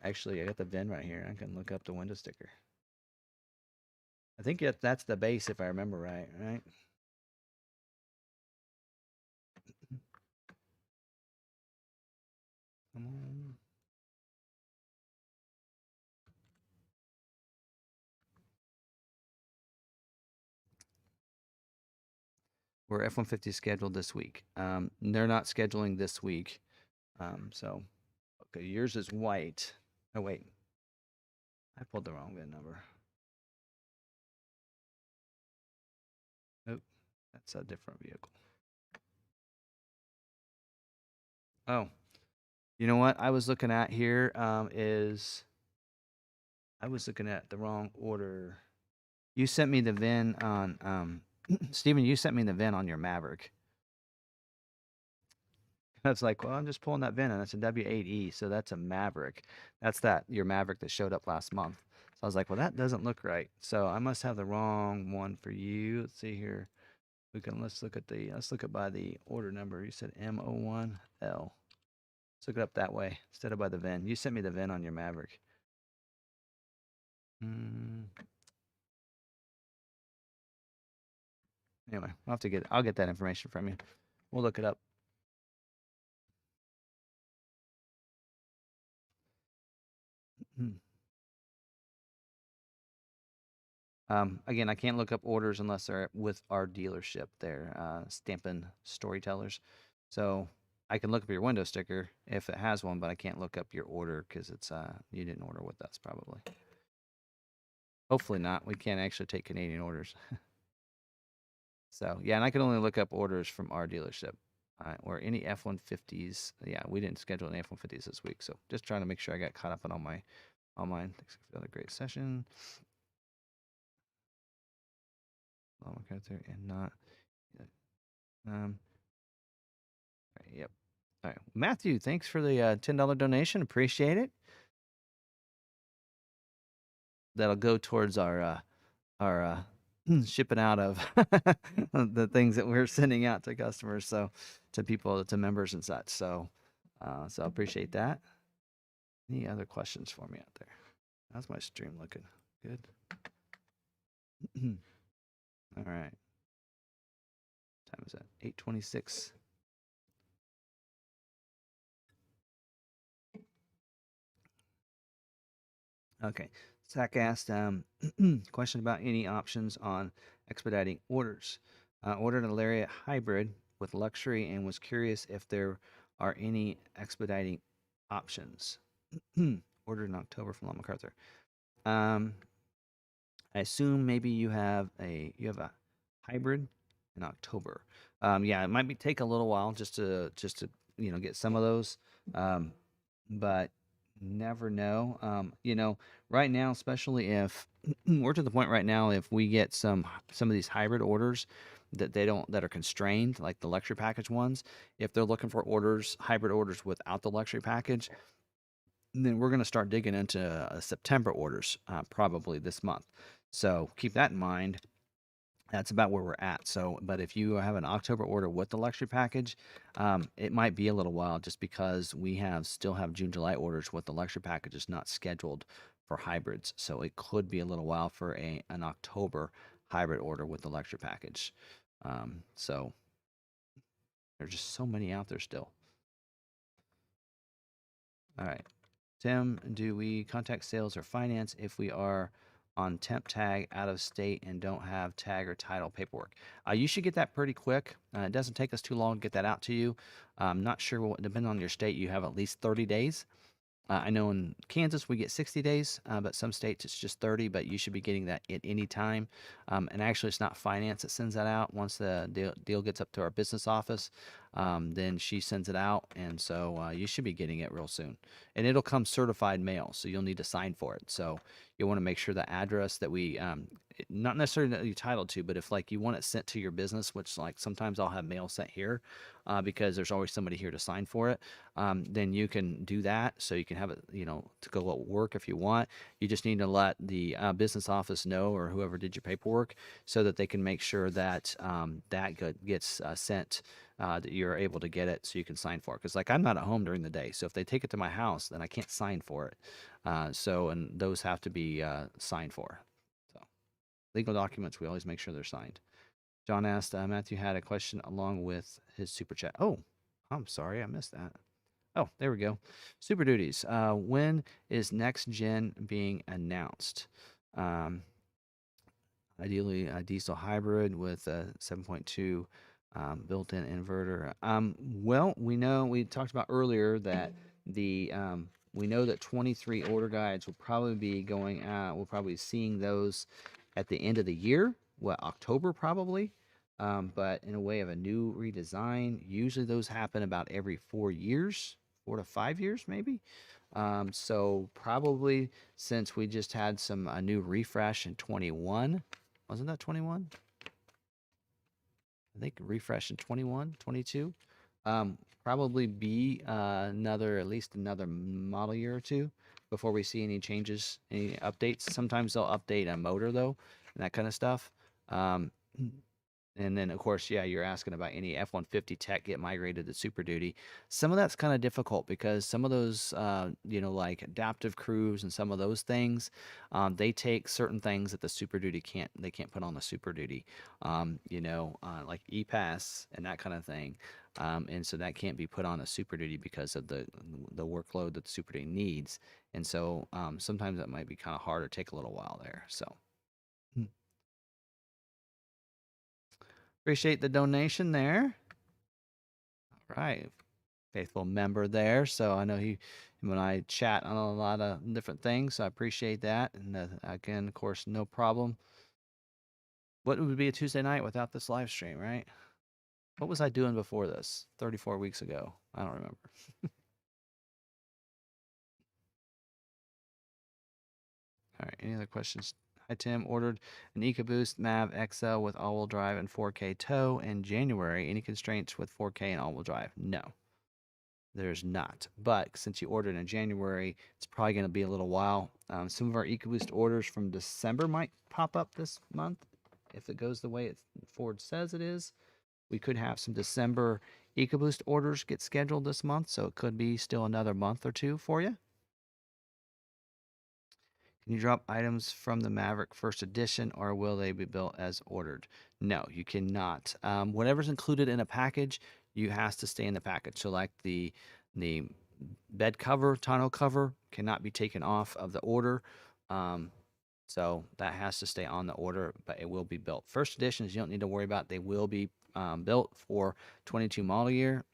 Actually, I got the VIN right here. I can look up the window sticker. I think that's the base, if I remember right, right? Come on. We're F-150 scheduled this week. They're not scheduling this week. So, okay, yours is white. Oh, wait. I pulled the wrong VIN number. Oh, that's a different vehicle. Oh, You know what I was looking at here I was looking at the wrong order. You sent me the VIN on Steven, you sent me the VIN on your Maverick. I was like, well, I'm just pulling that VIN and it's a W8E, so that's a Maverick. That's your Maverick that showed up last month. So I was like, well, that doesn't look right. So I must have the wrong one for you. Let's see here. Let's look at by the order number. You said M01L. Let's look it up that way instead of by the VIN. You sent me the VIN on your Maverick. Anyway, I'll get that information from you. We'll look it up. Again, I can't look up orders unless they're with our dealership. They're stamping storytellers. So I can look up your window sticker if it has one, but I can't look up your order because it's you didn't order with us probably. Hopefully not. We can't actually take Canadian orders. So yeah, and I can only look up orders from our dealership or any F-150s. Yeah, we didn't schedule any F-150s this week, so just trying to make sure I got caught up on all mine. Thanks for another great session. McArthur and not. Yep. All right, Matthew. Thanks for the $10 donation. Appreciate it. That'll go towards our shipping out of the things that we're sending out to customers, so to people, to members and such. So, so I appreciate that. Any other questions for me out there? How's my stream looking? Good. All right. Time is that? 8:26. Okay. Zach asked question about any options on expediting orders. Ordered a Lariat hybrid with luxury and was curious if there are any expediting options. Ordered in October from McArthur. I assume maybe you have a hybrid in October. Yeah, it might take a little while just to get some of those, but never know. Right now, especially if we're to the point right now, if we get some of these hybrid orders that are constrained, like the luxury package ones, if they're looking for hybrid orders without the luxury package, then we're going to start digging into September orders probably this month. So keep that in mind. That's about where we're at. So, but if you have an October order with the luxury package, it might be a little while just because we still have June, July orders with the luxury packages not scheduled for hybrids. So it could be a little while for an October hybrid order with the luxury package. So there's just so many out there still. All right. Tim, do we contact sales or finance if we are on temp tag out of state and don't have tag or title paperwork? You should get that pretty quick. It doesn't take us too long to get that out to you. I'm not sure depending on your state, you have at least 30 days. I know in Kansas we get 60 days, but some states it's just 30, but you should be getting that at any time. And actually, it's not finance that sends that out. Once the deal gets up to our business office, then she sends it out. And so you should be getting it real soon. And it'll come certified mail, so you'll need to sign for it. So you want to make sure the address that not necessarily that you're titled to, but if like you want it sent to your business, which like sometimes I'll have mail sent here because there's always somebody here to sign for it, then you can do that. So you can have it, to go at work if you want. You just need to let the business office know or whoever did your paperwork so that they can make sure that gets sent. That you're able to get it so you can sign for it. Because like I'm not at home during the day, so if they take it to my house, then I can't sign for it. And those have to be signed for. So legal documents, we always make sure they're signed. John asked, Matthew had a question along with his super chat. Oh, I'm sorry, I missed that. Oh, there we go. Super duties. When is next gen being announced? Ideally, a diesel hybrid with a 7.2 built-in inverter. Well, we talked about earlier that we know that 23 order guides will probably be going out. We'll probably be seeing those at the end of the year, October probably. But in a way of a new redesign, usually those happen about every 4 years, 4 to 5 years, maybe. So probably since we just had some a new refresh in 21, wasn't that 21? I think refresh in 21, 22. Probably be another at least another model year or two before we see any changes, any updates. Sometimes they'll update a motor though, and that kind of stuff. Um, and then, of course, yeah, you're asking about any F-150 tech get migrated to Super Duty. Some of that's kind of difficult because some of those, like adaptive cruise and some of those things, they take certain things that the Super Duty can't. They can't put on the Super Duty, like E-Pass and that kind of thing. And so that can't be put on a Super Duty because of the workload that the Super Duty needs. And so sometimes that might be kind of hard or take a little while there. So. Hmm. Appreciate the donation there. All right. Faithful member there. So I know him and I chat on a lot of different things. So I appreciate that. And again, of course, no problem. What would be a Tuesday night without this live stream, right? What was I doing before this 34 weeks ago? I don't remember. All right. Any other questions? Hi, Tim. Ordered an EcoBoost Mav XL with all-wheel drive and 4K tow in January. Any constraints with 4K and all-wheel drive? No. There's not. But since you ordered in January, it's probably going to be a little while. Some of our EcoBoost orders from December might pop up this month. If it goes the way Ford says it is, we could have some December EcoBoost orders get scheduled this month. So it could be still another month or two for you. Can you drop items from the Maverick first edition or will they be built as ordered? No, you cannot. Whatever's included in a package, you has to stay in the package. So like the bed cover, tonneau cover cannot be taken off of the order. So that has to stay on the order, but it will be built. First editions, you don't need to worry about. They will be built for 22 model year.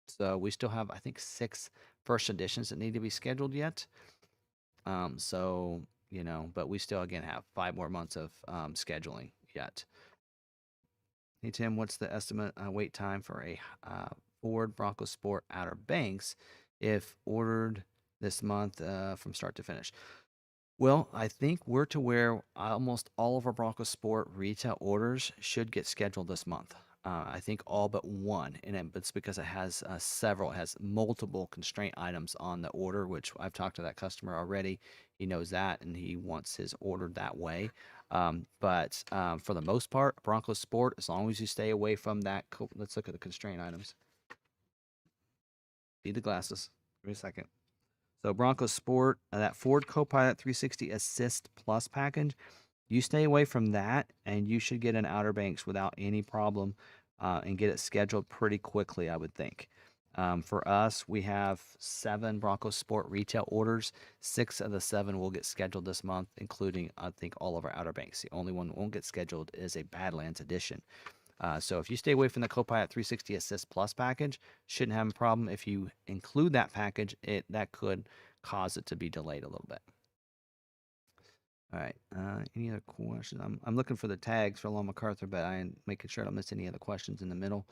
So we still have, I think, 6 first editions that need to be scheduled yet. But we still again have 5 more months of scheduling yet. Hey Tim, what's the estimate wait time for a Ford Bronco Sport Outer Banks if ordered this month from start to finish? Well, I think we're to where almost all of our Bronco Sport retail orders should get scheduled this month. I think all but one, it's because it has several, it has multiple constraint items on the order, which I've talked to that customer already. He knows that, and he wants his ordered that way. But for the most part, Bronco Sport, as long as you stay away from that, let's look at the constraint items. Need the glasses. Give me a second. So Bronco Sport, that Ford Copilot 360 Assist Plus package, you stay away from that, and you should get an Outer Banks without any problem, and get it scheduled pretty quickly, I would think. For us, we have 7 Bronco Sport retail orders. 6 of the 7 will get scheduled this month, including, I think, all of our Outer Banks. The only one that won't get scheduled is a Badlands edition. So if you stay away from the Copilot 360 Assist Plus package, shouldn't have a problem. If you include that package, that could cause it to be delayed a little bit. All right. Any other questions? I'm looking for the tags for Long McArthur, but I'm making sure I don't miss any other questions in the middle.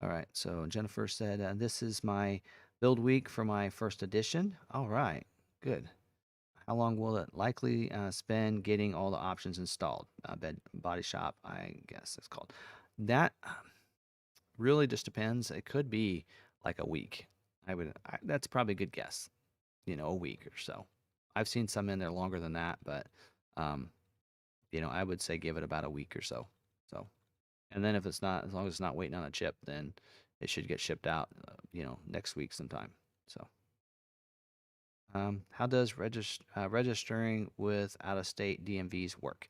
All right. So Jennifer said, "This is my build week for my first edition." All right. Good. How long will it likely spend getting all the options installed? Bed body shop, I guess it's called. That really just depends. It could be like a week. That's probably a good guess. A week or so. I've seen some in there longer than that, but I would say give it about a week or so. So, and then if it's not, as long as it's not waiting on a chip, then it should get shipped out, next week sometime. So, how does registering with out-of-state DMVs work?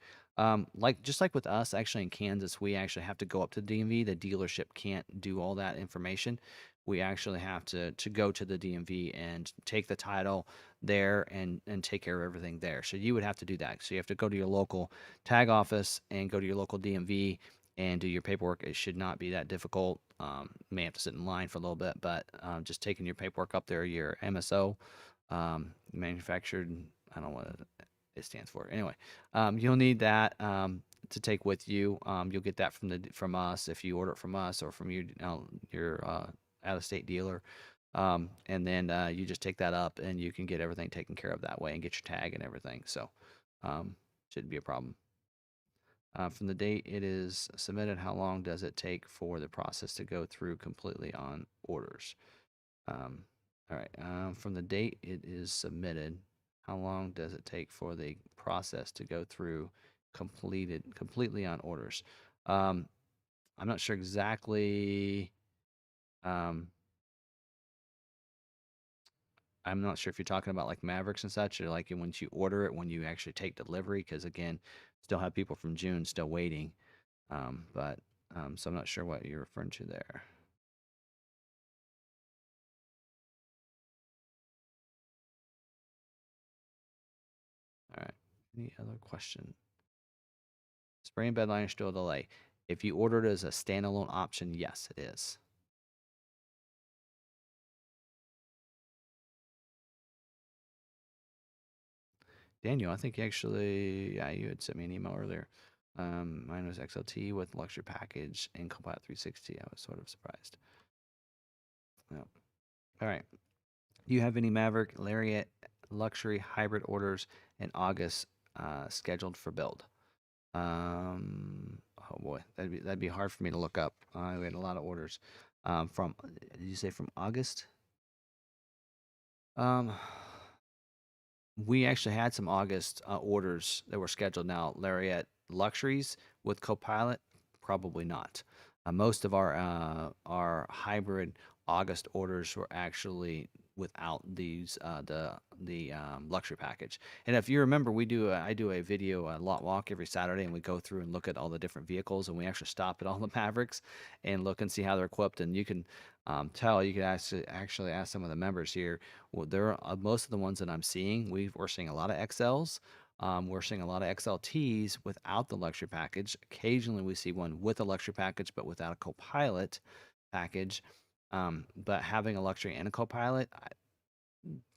Just like with us, actually in Kansas, we actually have to go up to the DMV. The dealership can't do all that information. We actually have to go to the DMV and take the title there and take care of everything there. So you would have to do that. So you have to go to your local tag office and go to your local DMV and do your paperwork. It should not be that difficult. You may have to sit in line for a little bit, but just taking your paperwork up there, your MSO, manufactured, I don't know what it stands for. Anyway, you'll need that to take with you. You'll get that from us if you order it from us or from your out-of-state dealer. And then you just take that up and you can get everything taken care of that way and get your tag and everything. So shouldn't be a problem. From the date it is submitted, how long does it take for the process to go through completely on orders? All right. From the date it is submitted, how long does it take for the process to go through completely on orders? Um, I'm not sure exactly. Um, I'm not sure if you're talking about like Mavericks and such, or like once you order it, when you actually take delivery, because again, still have people from June still waiting. But so I'm not sure what you're referring to there. All right. Any other question? Spray and bed liner still a delay. If you order it as a standalone option, yes, it is. Daniel, I think actually, yeah, you had sent me an email earlier. Mine was XLT with luxury package and Copilot 360. I was sort of surprised. Yeah. All right. Do you have any Maverick Lariat luxury hybrid orders in August scheduled for build? Oh boy, that'd be hard for me to look up. We had a lot of orders. From did you say from August? Um, we actually had some August orders that were scheduled. Now, Lariat luxuries with Copilot, probably not. Most of our hybrid August orders were actually without the luxury package. And if you remember, I do a video lot walk every Saturday, and we go through and look at all the different vehicles, and we actually stop at all the Mavericks and look and see how they're equipped. And you can tell, you can actually ask some of the members here. Well, there are most of the ones that I'm seeing. We're seeing a lot of XLs. We're seeing a lot of XLTs without the luxury package. Occasionally, we see one with a luxury package, but without a Copilot package. But having a luxury and a Copilot,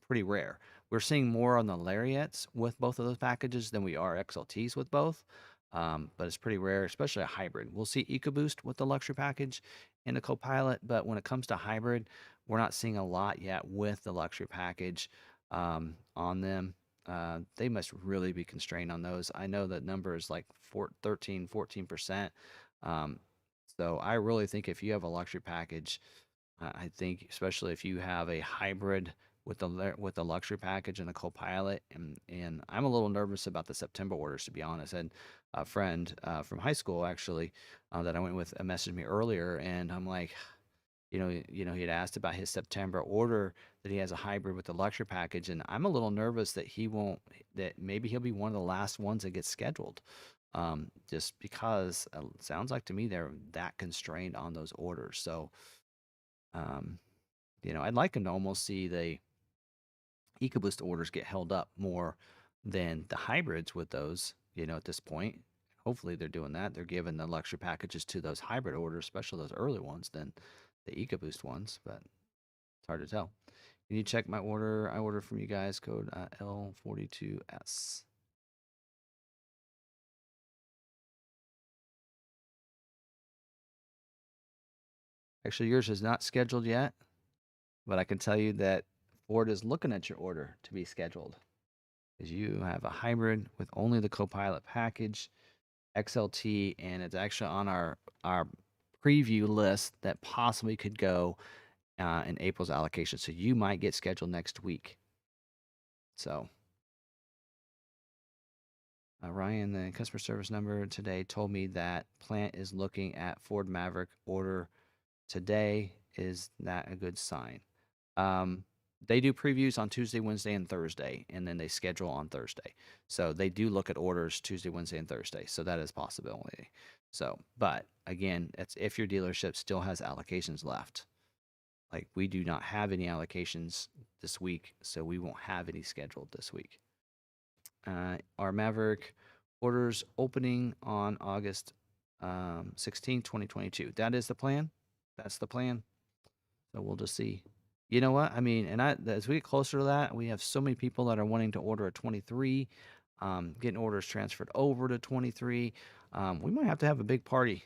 pretty rare. We're seeing more on the Lariats with both of those packages than we are XLTs with both. But it's pretty rare, especially a hybrid. We'll see EcoBoost with the luxury package and a Copilot, but when it comes to hybrid, we're not seeing a lot yet with the luxury package on them. They must really be constrained on those. I know that number is like 14%. Um, so I really think if you have a luxury package, I think especially if you have a hybrid with the luxury package and the Copilot, and I'm a little nervous about the September orders, to be honest. And a friend from high school actually that I went with messaged me earlier, and I'm like, he had asked about his September order that he has a hybrid with the luxury package, and I'm a little nervous that that maybe he'll be one of the last ones that gets scheduled, just because it sounds like to me they're that constrained on those orders. So, um, I'd like him to almost see the EcoBoost orders get held up more than the hybrids with those, at this point. Hopefully they're doing that. They're giving the luxury packages to those hybrid orders, especially those early ones, than the EcoBoost ones, but it's hard to tell. Can you check my order? I ordered from you guys, code L42S. Actually, yours is not scheduled yet, but I can tell you that Ford is looking at your order to be scheduled, because you have a hybrid with only the Copilot package, XLT, and it's actually on our preview list that possibly could go in April's allocation. So you might get scheduled next week. So Ryan, the customer service number today told me that plant is looking at Ford Maverick order today. Is that a good sign? Um, they do previews on Tuesday, Wednesday, and Thursday, and then they schedule on Thursday. So they do look at orders Tuesday, Wednesday, and Thursday. So that is a possibility. So, but again, it's if your dealership still has allocations left. Like we do not have any allocations this week, so we won't have any scheduled this week. Our Maverick orders opening on August 16, 2022. That is the plan. That's the plan. So we'll just see. You know what? I mean, and as we get closer to that, we have so many people that are wanting to order a 23, getting orders transferred over to 23. We might have to have a big party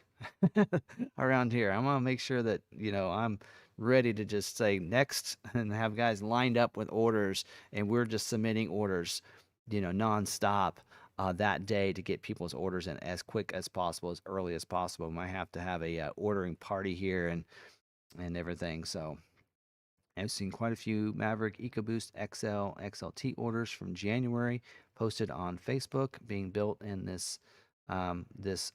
around here. I'm gonna make sure that I'm ready to just say next and have guys lined up with orders, and we're just submitting orders, nonstop that day to get people's orders in as quick as possible, as early as possible. We might have to have a ordering party here and everything. So I've seen quite a few Maverick EcoBoost XL XLT orders from January posted on Facebook being built in um, this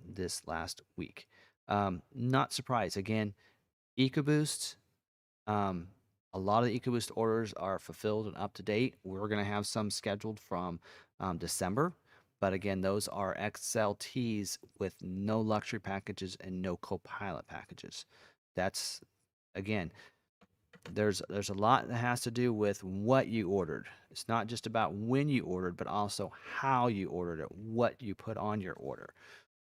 this last week. Not surprised. Again, EcoBoost. Um, a lot of the EcoBoost orders are fulfilled and up to date. We're going to have some scheduled from December, but again, those are XLTs with no luxury packages and no Copilot packages. That's again, there's a lot that has to do with what you ordered. It's not just about when you ordered, but also how you ordered it, what you put on your order.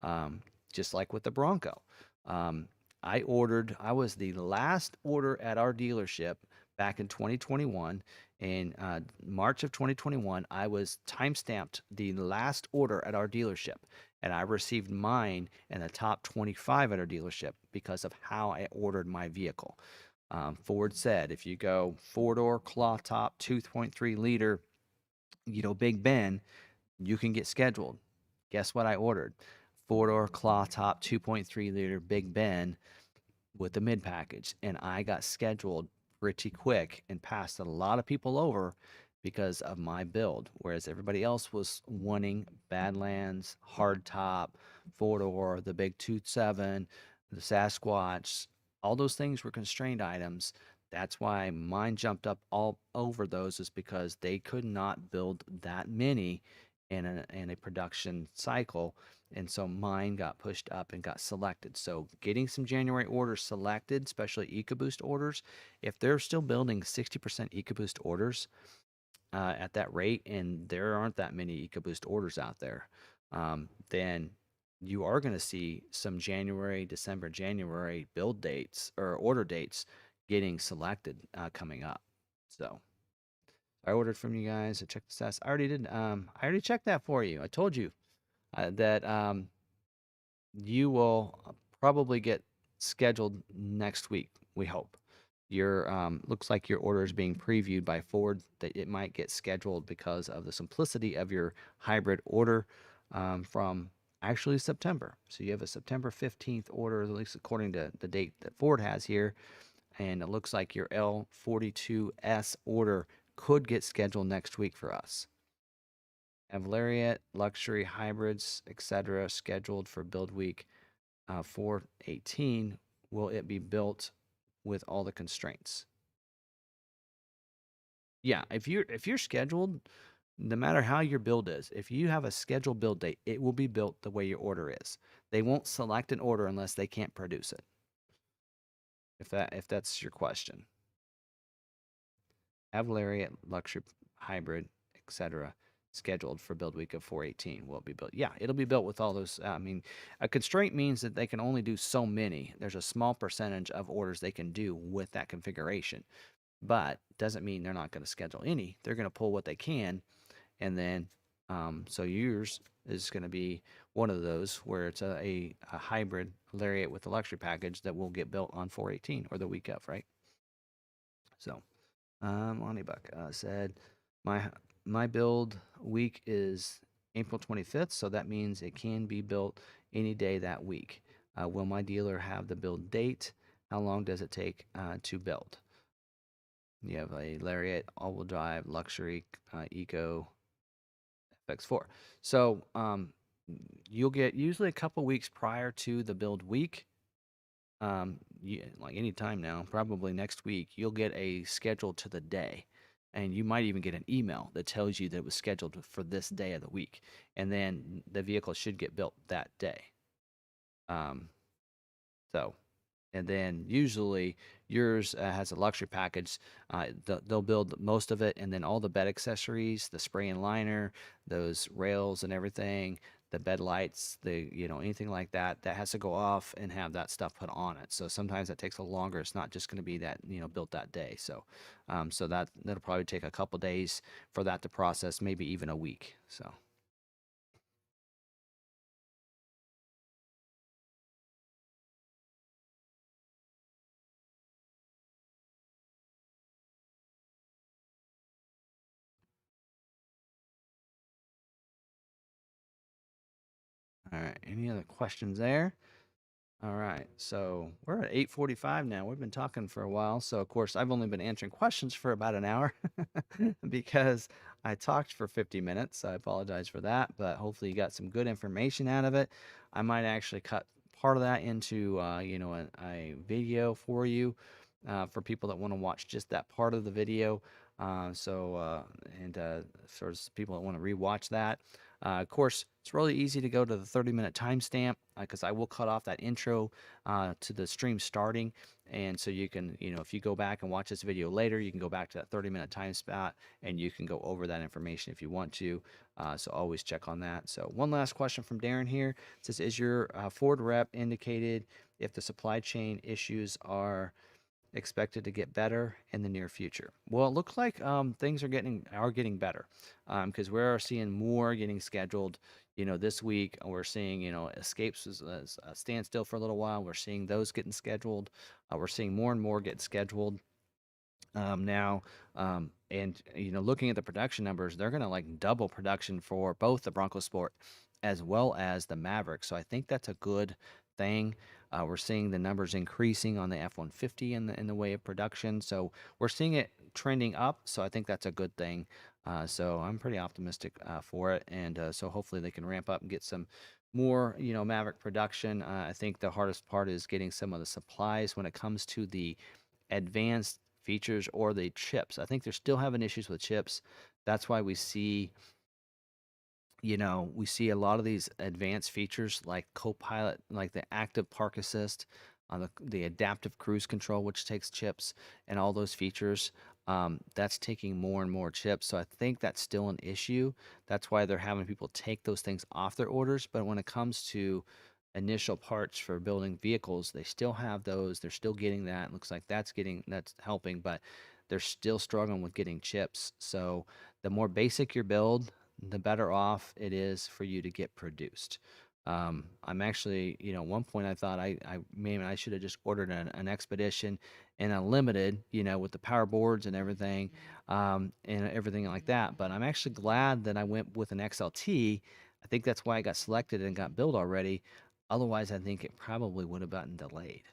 Um, just like with the Bronco. Um, I was the last order at our dealership back in 2021. In March of 2021, I was time-stamped the last order at our dealership, and I received mine in the top 25 at our dealership because of how I ordered my vehicle. Ford said if you go four-door cloth top 2.3 liter, Big Ben, you can get scheduled. Guess what I ordered? Four-door cloth top 2.3 liter Big Ben with the mid package, and I got scheduled pretty quick and passed a lot of people over because of my build, whereas everybody else was wanting Badlands, hardtop, four-door, the big 2.7, the Sasquatch. All those things were constrained items. That's why mine jumped up all over those, is because they could not build that many in a production cycle, and so mine got pushed up and got selected. So getting some January orders selected, especially EcoBoost orders, if they're still building 60% EcoBoost orders at that rate, and there aren't that many EcoBoost orders out there, then you are going to see some January, December, January build dates or order dates getting selected coming up. So I ordered from you guys. I checked the stats. I already did. I already checked that for you. I told you that you will probably get scheduled next week. We hope. Your looks like your order is being previewed by Ford, that it might get scheduled because of the simplicity of your hybrid order from actually September. So you have a September 15th order, at least according to the date that Ford has here, and it looks like your L42S order could get scheduled next week for us. Have Lariat, luxury hybrids, etc., scheduled for build week 418. Will it be built with all the constraints? Yeah, if you're scheduled, no matter how your build is, if you have a scheduled build date, it will be built the way your order is. They won't select an order unless they can't produce it. If that's your question. Have Lariat, luxury hybrid, etc., scheduled for build week of 418 will be built. Yeah, it'll be built with all those. I mean, a constraint means that they can only do so many. There's a small percentage of orders they can do with that configuration, but doesn't mean they're not going to schedule any. They're going to pull what they can, and then so yours is going to be one of those where it's a hybrid Lariat with a luxury package that will get built on 418 or the week of, right? So. Lonnie Buck said, my my build week is April 25th, so that means it can be built any day that week. Will my dealer have the build date? How long does it take to build? You have a Lariat, all-wheel drive, luxury, eco, FX4. So you'll get usually a couple weeks prior to the build week. Like any time now, probably next week, you'll get a schedule to the day, and you might even get an email that tells you that it was scheduled for this day of the week, and then the vehicle should get built that day. Um, so, and then usually yours has a luxury package. They'll build most of it, and then all the bed accessories, the spray and liner, those rails and everything, the bed lights, anything like that, that has to go off and have that stuff put on it. So sometimes that takes a longer. It's not just going to be that built that day. So, so that'll probably take a couple days for that to process, maybe even a week. So. All right. Any other questions there? All right. So we're at 8:45 now. We've been talking for a while. So of course, I've only been answering questions for about an hour because I talked for 50 minutes. I apologize for that, but hopefully you got some good information out of it. I might actually cut part of that into a video for you for people that want to watch just that part of the video. For people that want to rewatch that. Of course, it's really easy to go to the 30-minute timestamp because I will cut off that intro to the stream starting. And so you can, if you go back and watch this video later, you can go back to that 30-minute time spot and you can go over that information if you want to. So always check on that. So one last question from Darren here. It says, is your Ford rep indicated if the supply chain issues are expected to get better in the near future? Well, it looks like things are getting better because we're seeing more getting scheduled. This week we're seeing escapes as stand still for a little while. We're seeing those getting scheduled. We're seeing more and more get scheduled now. And looking at the production numbers, they're going to like double production for both the Bronco Sport as well as the Maverick. So I think that's a good thing. We're seeing the numbers increasing on the F-150 in the way of production. So we're seeing it trending up. So I think that's a good thing. So I'm pretty optimistic for it. And so hopefully they can ramp up and get some more, Maverick production. I think the hardest part is getting some of the supplies when it comes to the advanced features or the chips. I think they're still having issues with chips. That's why we see a lot of these advanced features like Copilot, like the active park assist, the adaptive cruise control, which takes chips, and all those features. That's taking more and more chips. So I think that's still an issue. That's why they're having people take those things off their orders. But when it comes to initial parts for building vehicles, they still have those. They're still getting that. It looks like that's helping, but they're still struggling with getting chips. So the more basic your build, the better off it is for you to get produced. I'm actually, at one point I thought maybe I should have just ordered an Expedition and a Limited, with the power boards and everything like that. But I'm actually glad that I went with an XLT. I think that's why I got selected and got built already. Otherwise, I think it probably would have gotten delayed.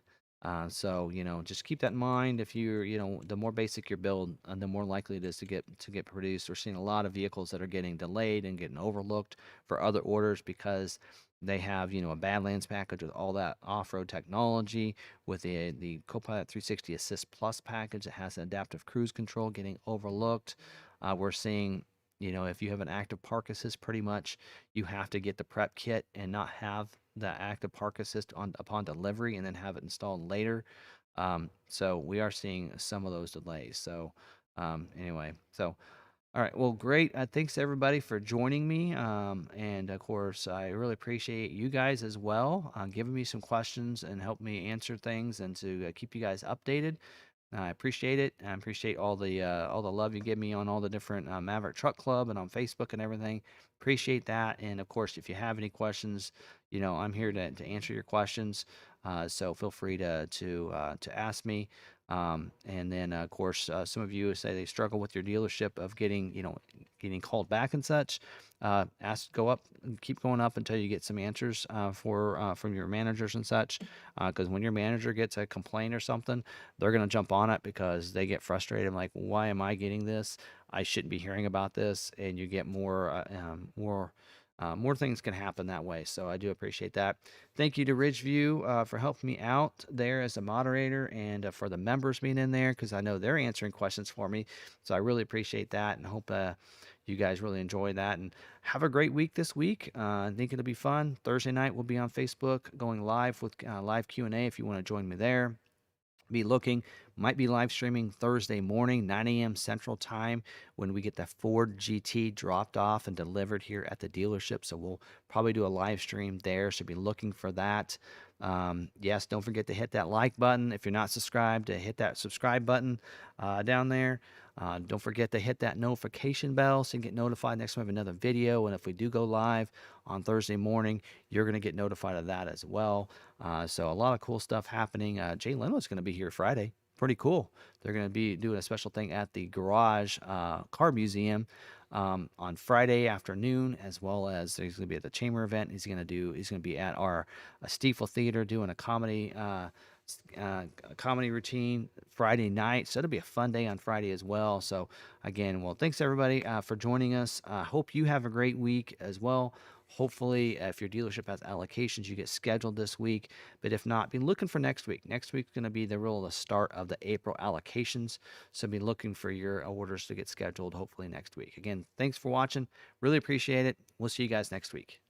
So just keep that in mind. If you're, the more basic your build, the more likely it is to get produced. We're seeing a lot of vehicles that are getting delayed and getting overlooked for other orders because they have, a Badlands package with all that off-road technology, with the Copilot 360 Assist Plus package that has an adaptive cruise control getting overlooked. We're seeing, if you have an active park assist, pretty much you have to get the prep kit and not have the active park assist upon delivery and then have it installed later. So we are seeing some of those delays. So anyway, so all right, well, great. Thanks everybody for joining me, and of course, I really appreciate you guys as well, giving me some questions and help me answer things and to keep you guys updated. I appreciate it. I appreciate all the love you give me on all the different Maverick Truck Club and on Facebook and everything. Appreciate that. And of course, if you have any questions, I'm here to answer your questions. So feel free to ask me. And then of course, some of you say they struggle with your dealership of getting called back and such. Keep going up until you get some answers from your managers and such. Because when your manager gets a complaint or something, they're going to jump on it because they get frustrated. I'm like, why am I getting this? I shouldn't be hearing about this. And you get more things can happen that way. So I do appreciate that. Thank you to Ridgeview for helping me out there as a moderator and for the members being in there because I know they're answering questions for me. So I really appreciate that and hope you guys really enjoy that and have a great week this week. I think it'll be fun. Thursday night we'll be on Facebook going live with live Q&A if you want to join me there. Might be live streaming Thursday morning, 9 a.m. Central Time, when we get the Ford GT dropped off and delivered here at the dealership. So we'll probably do a live stream there. So be looking for that. Yes, don't forget to hit that like button. If you're not subscribed, to hit that subscribe button down there. Don't forget to hit that notification bell so you can get notified next time we have another video. And if we do go live on Thursday morning, you're going to get notified of that as well. So a lot of cool stuff happening. Jay Leno's going to be here Friday. Pretty cool. They're going to be doing a special thing at the Garage Car Museum on Friday afternoon, as well as he's going to be at the Chamber event. He's going to be at our Stiefel Theater doing a comedy routine Friday night. So it'll be a fun day on Friday as well. So again, well, thanks everybody for joining us. Hope you have a great week as well. Hopefully, if your dealership has allocations, you get scheduled this week. But if not, be looking for next week. Next week's going to be the start of the April allocations. So be looking for your orders to get scheduled hopefully next week. Again, thanks for watching. Really appreciate it. We'll see you guys next week.